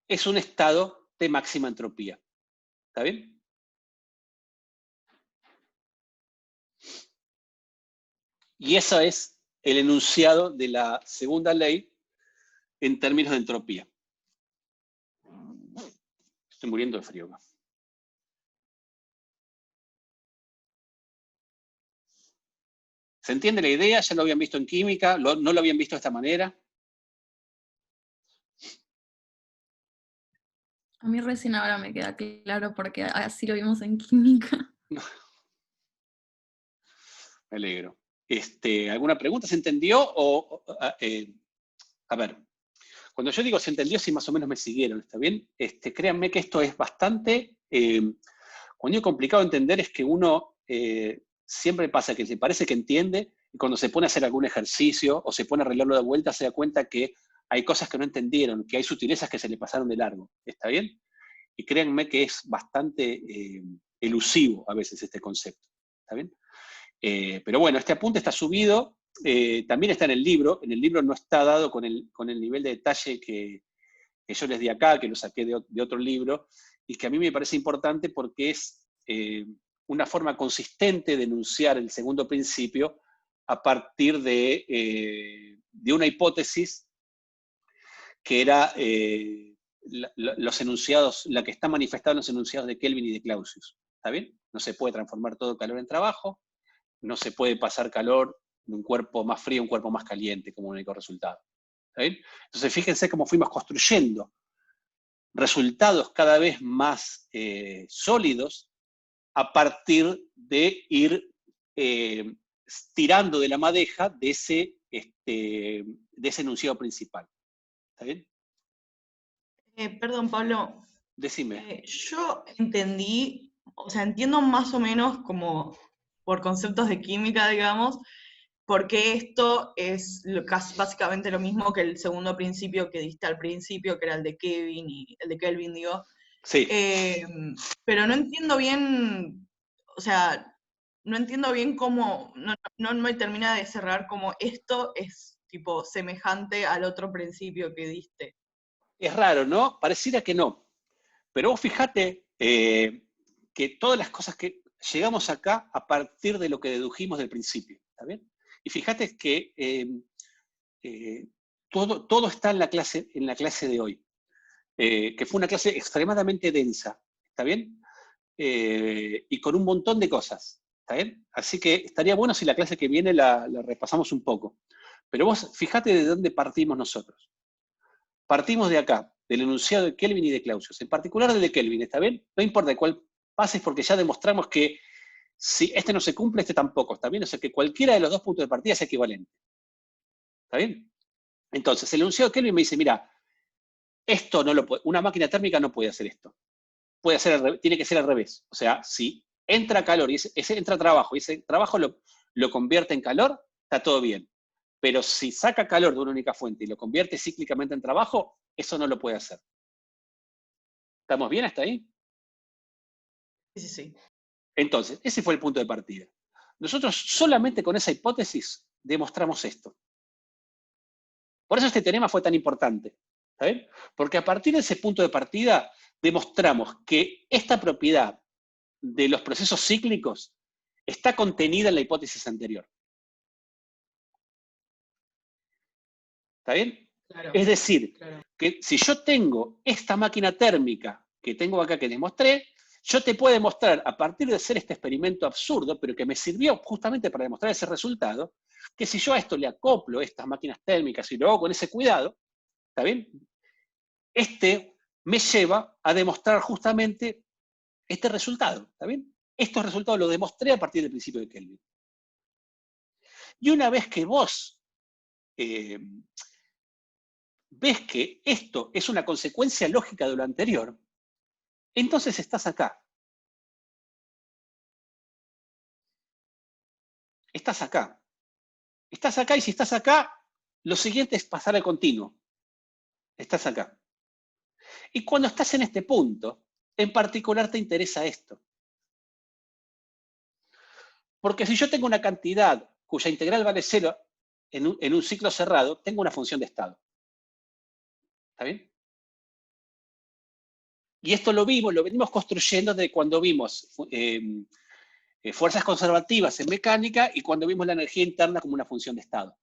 es un estado de máxima entropía. ¿Está bien? Y eso es el enunciado de la segunda ley en términos de entropía. Estoy muriendo de frío acá. ¿Se entiende la idea? ¿Ya lo habían visto en química? ¿No lo habían visto de esta manera? A mí recién ahora me queda claro porque así lo vimos en química. Me alegro. ¿Alguna pregunta? ¿Se entendió? A ver, cuando yo digo se entendió, si más o menos me siguieron, ¿está bien? Créanme que esto es bastante... cuando es complicado entender es que uno siempre pasa que se parece que entiende y cuando se pone a hacer algún ejercicio o se pone a arreglarlo de vuelta se da cuenta que hay cosas que no entendieron, que hay sutilezas que se le pasaron de largo, ¿está bien? Y créanme que es bastante elusivo a veces este concepto, ¿está bien? Pero bueno, este apunte está subido, también está en el libro no está dado con el nivel de detalle que yo les di acá, que lo saqué de otro libro, y que a mí me parece importante porque es una forma consistente de enunciar el segundo principio a partir de una hipótesis que era los enunciados, la que está manifestada en los enunciados de Kelvin y de Clausius. ¿Está bien? No se puede transformar todo calor en trabajo, no se puede pasar calor de un cuerpo más frío a un cuerpo más caliente como único resultado. ¿Está bien? Entonces fíjense cómo fuimos construyendo resultados cada vez más sólidos a partir de ir tirando de la madeja de ese enunciado principal. ¿Está bien? Perdón, Pablo. Decime. Yo entendí, o sea, entiendo más o menos como por conceptos de química, digamos, porque esto es básicamente lo mismo que el segundo principio que diste al principio, que era el de Kelvin, digo. Sí. Pero no entiendo bien, o sea, no entiendo bien cómo, no me termina de cerrar cómo esto es tipo semejante al otro principio que diste. Es raro, ¿no? Pareciera que no. Pero vos fijate que todas las cosas que llegamos acá a partir de lo que dedujimos del principio, ¿está bien? Y fíjate que todo está en la clase de hoy, que fue una clase extremadamente densa, ¿está bien? Y con un montón de cosas, ¿está bien? Así que estaría bueno si la clase que viene la repasamos un poco. Pero vos fíjate de dónde partimos nosotros. Partimos de acá, del enunciado de Kelvin y de Clausius, en particular del de Kelvin, ¿está bien? No importa cuál pases porque ya demostramos que si este no se cumple, este tampoco, ¿está bien? O sea que cualquiera de los dos puntos de partida es equivalente. ¿Está bien? Entonces, el enunciado de Kelvin me dice, mira, esto no lo puede, una máquina térmica no puede hacer esto. Puede hacer tiene que ser al revés. O sea, si entra calor y entra trabajo y ese trabajo lo convierte en calor, está todo bien. Pero si saca calor de una única fuente y lo convierte cíclicamente en trabajo, eso no lo puede hacer. ¿Estamos bien hasta ahí? Sí, sí, sí. Entonces, ese fue el punto de partida. Nosotros solamente con esa hipótesis demostramos esto. Por eso este teorema fue tan importante. ¿Está bien? Porque a partir de ese punto de partida demostramos que esta propiedad de los procesos cíclicos está contenida en la hipótesis anterior. ¿Está bien? Claro. Es decir, Claro. que si yo tengo esta máquina térmica que tengo acá que demostré, yo te puedo demostrar, a partir de hacer este experimento absurdo, pero que me sirvió justamente para demostrar ese resultado, que si yo a esto le acoplo estas máquinas térmicas y lo hago con ese cuidado, ¿está bien? Este me lleva a demostrar justamente este resultado, ¿está bien? Estos resultados los demostré a partir del principio de Kelvin. Y una vez que vos ves que esto es una consecuencia lógica de lo anterior, entonces estás acá. Estás acá. Estás acá y si estás acá, lo siguiente es pasar al continuo. Estás acá. Y cuando estás en este punto, en particular te interesa esto. Porque si yo tengo una cantidad cuya integral vale 0 en un ciclo cerrado, tengo una función de estado. ¿Está bien? Y esto lo venimos construyendo desde cuando vimos fuerzas conservativas en mecánica y cuando vimos la energía interna como una función de estado.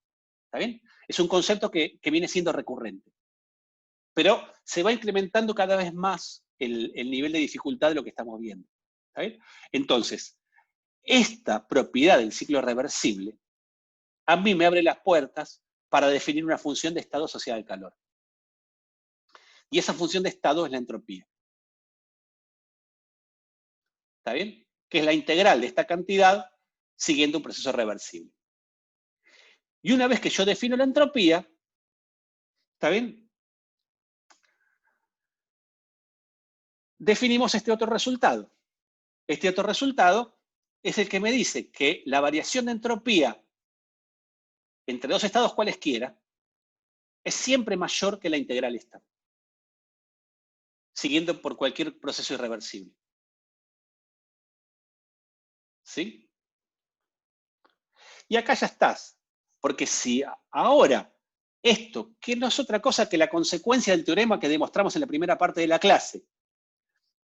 ¿Está bien? Es un concepto que viene siendo recurrente. Pero se va incrementando cada vez más el nivel de dificultad de lo que estamos viendo. ¿Está bien? Entonces, esta propiedad del ciclo reversible a mí me abre las puertas para definir una función de estado asociada al calor. Y esa función de estado es la entropía. ¿Está bien? Que es la integral de esta cantidad siguiendo un proceso reversible. Y una vez que yo defino la entropía, ¿está bien? Definimos este otro resultado. Este otro resultado es el que me dice que la variación de entropía entre dos estados cualesquiera es siempre mayor que la integral esta, siguiendo por cualquier proceso irreversible. ¿Sí? Y acá ya estás, porque si ahora esto, que no es otra cosa que la consecuencia del teorema que demostramos en la primera parte de la clase,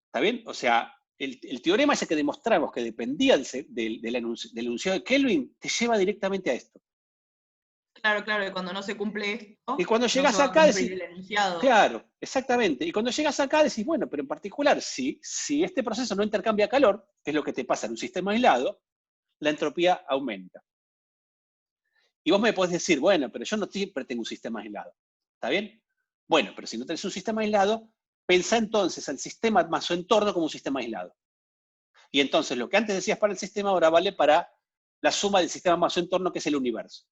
¿está bien? O sea, el teorema ese que demostramos que dependía del enunciado de Kelvin, te lleva directamente a esto. Claro, claro, y cuando no se cumple esto, Y cuando no llegas se va a acá cumplir decís, el enunciado. claro, exactamente. Y cuando llegas acá decís, bueno, pero en particular, si este proceso no intercambia calor, que es lo que te pasa en un sistema aislado, la entropía aumenta. Y vos me podés decir, bueno, pero yo no siempre tengo un sistema aislado. ¿Está bien? Bueno, pero si no tenés un sistema aislado, pensá entonces al sistema más su entorno como un sistema aislado. Y entonces lo que antes decías para el sistema ahora vale para la suma del sistema más su entorno, que es el universo.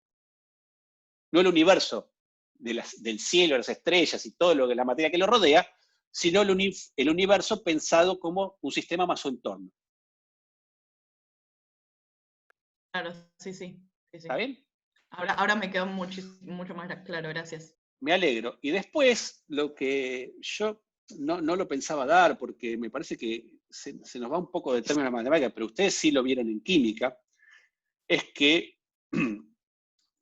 No el universo del cielo, las estrellas y todo lo que la materia que lo rodea, sino el universo pensado como un sistema más su entorno. Claro, sí, sí. ¿Está bien? Ahora me quedó mucho más claro, gracias. Me alegro. Y después, lo que yo no lo pensaba dar, porque me parece que se nos va un poco de término de la matemática, pero ustedes sí lo vieron en química, es que,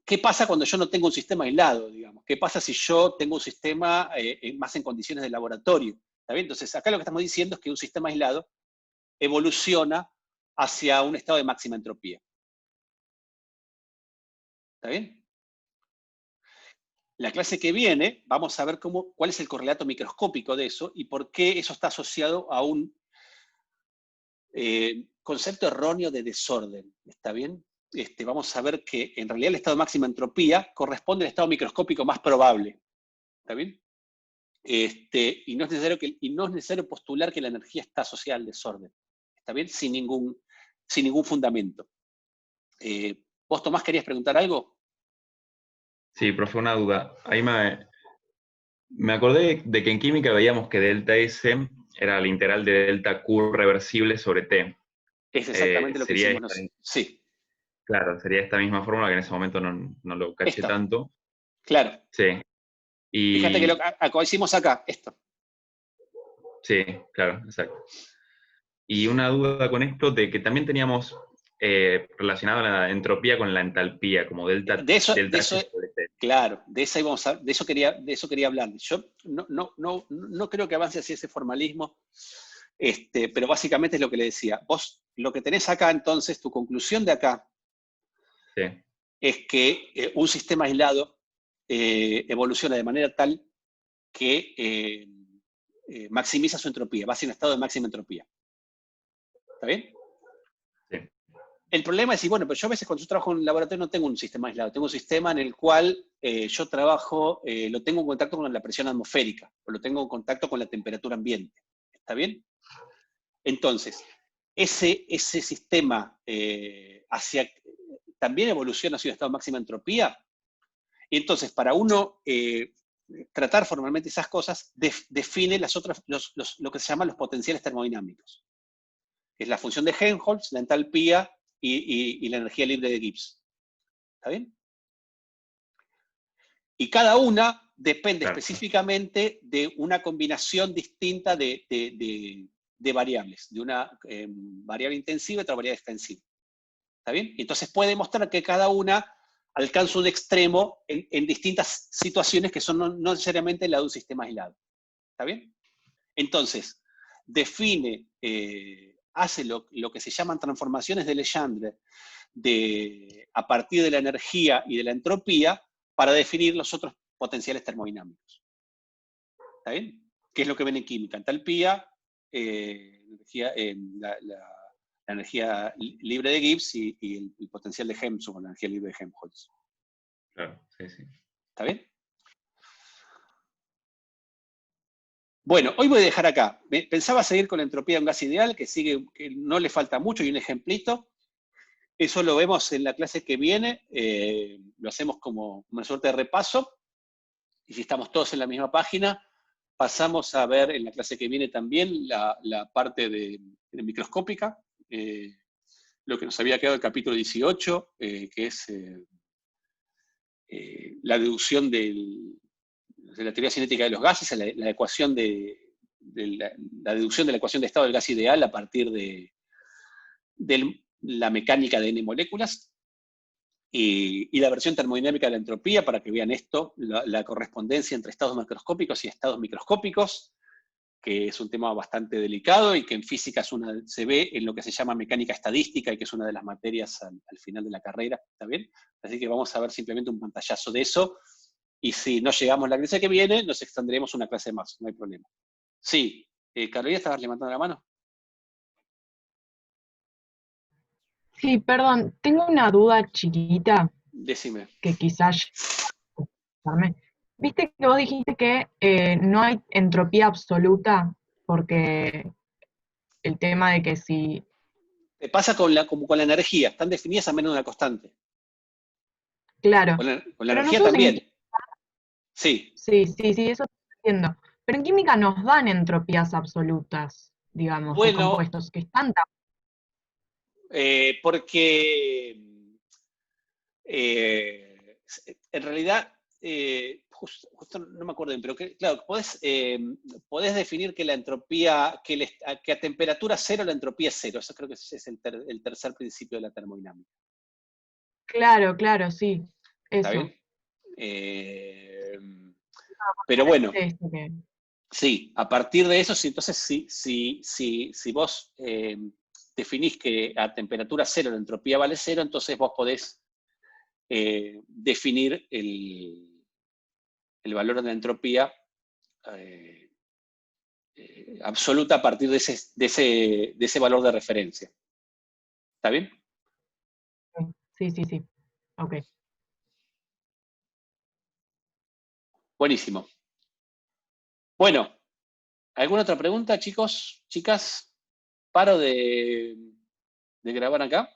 ¿qué pasa cuando yo no tengo un sistema aislado, digamos? ¿Qué pasa si yo tengo un sistema más en condiciones de laboratorio? ¿Está bien? Entonces, acá lo que estamos diciendo es que un sistema aislado evoluciona hacia un estado de máxima entropía. ¿Está bien? La clase que viene vamos a ver cuál es el correlato microscópico de eso y por qué eso está asociado a un concepto erróneo de desorden. ¿Está bien? Vamos a ver que en realidad el estado de máxima entropía corresponde al estado microscópico más probable. ¿Está bien? Y no es necesario postular que la energía está asociada al desorden. ¿Está bien? Sin ningún fundamento. ¿Vos, Tomás, querías preguntar algo? Sí, profe, una duda. Ahí me acordé de que en química veíamos que delta S era la integral de delta Q reversible sobre T. Es exactamente lo que Sería hicimos nosotros. Sí. Claro, sería esta misma fórmula que en ese momento no lo caché Esta. tanto. Claro. Sí. Fíjate que lo hicimos acá, esto. Sí, claro, exacto. Y una duda con esto de que también teníamos relacionado la entropía con la entalpía, como delta H sobre T. Claro, de eso quería hablar. Yo no creo que avance hacia ese formalismo, pero básicamente es lo que le decía. Vos lo que tenés acá, entonces, tu conclusión de acá, sí, es que un sistema aislado evoluciona de manera tal que maximiza su entropía, va hacia un estado de máxima entropía. ¿Está bien? Sí. El problema es decir, bueno, pero yo a veces cuando yo trabajo en un laboratorio no tengo un sistema aislado, tengo un sistema en el cual yo trabajo, lo tengo en contacto con la presión atmosférica, o lo tengo en contacto con la temperatura ambiente. ¿Está bien? Entonces, ese sistema también evoluciona hacia un estado de máxima entropía, y entonces para uno tratar formalmente esas cosas, define lo que se llaman los potenciales termodinámicos, que es la función de Helmholtz, la entalpía y la energía libre de Gibbs. ¿Está bien? Y cada una depende específicamente de una combinación distinta de variables, de una variable intensiva y otra variable extensiva. ¿Está bien? Y entonces puede mostrar que cada una alcanza un extremo en distintas situaciones que son no necesariamente la de un sistema aislado. ¿Está bien? Entonces, define, hace lo que se llaman transformaciones de Legendre a partir de la energía y de la entropía para definir los otros potenciales termodinámicos. ¿Está bien? ¿Qué es lo que ven en química? Entalpía, la energía libre de Gibbs y el potencial de Helmholtz o la energía libre de Helmholtz. Claro, sí, sí. ¿Está bien? Bueno, hoy voy a dejar acá. Pensaba seguir con la entropía de un gas ideal, que no le falta mucho, y un ejemplito. Eso lo vemos en la clase que viene, lo hacemos como una suerte de repaso, y si estamos todos en la misma página, pasamos a ver en la clase que viene también la parte de microscópica, lo que nos había quedado el capítulo 18, que es la deducción de la teoría cinética de los gases, la ecuación la deducción de la ecuación de estado del gas ideal a partir de la mecánica de N moléculas, y la versión termodinámica de la entropía, para que vean esto, la correspondencia entre estados macroscópicos y estados microscópicos, que es un tema bastante delicado y que en física se ve en lo que se llama mecánica estadística y que es una de las materias al final de la carrera, ¿está bien? Así que vamos a ver simplemente un pantallazo de eso, y si no llegamos la clase que viene, nos extenderemos una clase más, no hay problema. Sí, Carolina, ¿estabas levantando la mano? Sí, perdón, tengo una duda chiquita Decime. que quizás... Viste que vos dijiste que no hay entropía absoluta, porque el tema de que si... Te pasa como con la energía, están definidas a menos de una constante. Claro. Con la Pero energía nosotros también. Sí. Sí, eso entiendo. Pero en química nos dan entropías absolutas, digamos, de Bueno, compuestos que están tan... porque en realidad, justo no me acuerdo bien, pero claro, podés definir que la entropía, que a temperatura cero la entropía es cero. Eso creo que es el tercer principio de la termodinámica. Claro, sí. ¿Está Eso. bien? Pero bueno, sí, a partir de eso, entonces si vos definís que a temperatura cero la entropía vale cero, entonces vos podés definir el valor de la entropía absoluta a partir de ese valor de referencia. ¿Está bien? Sí. Ok. Buenísimo. Bueno, ¿alguna otra pregunta, chicos, chicas? ¿Paro de grabar acá?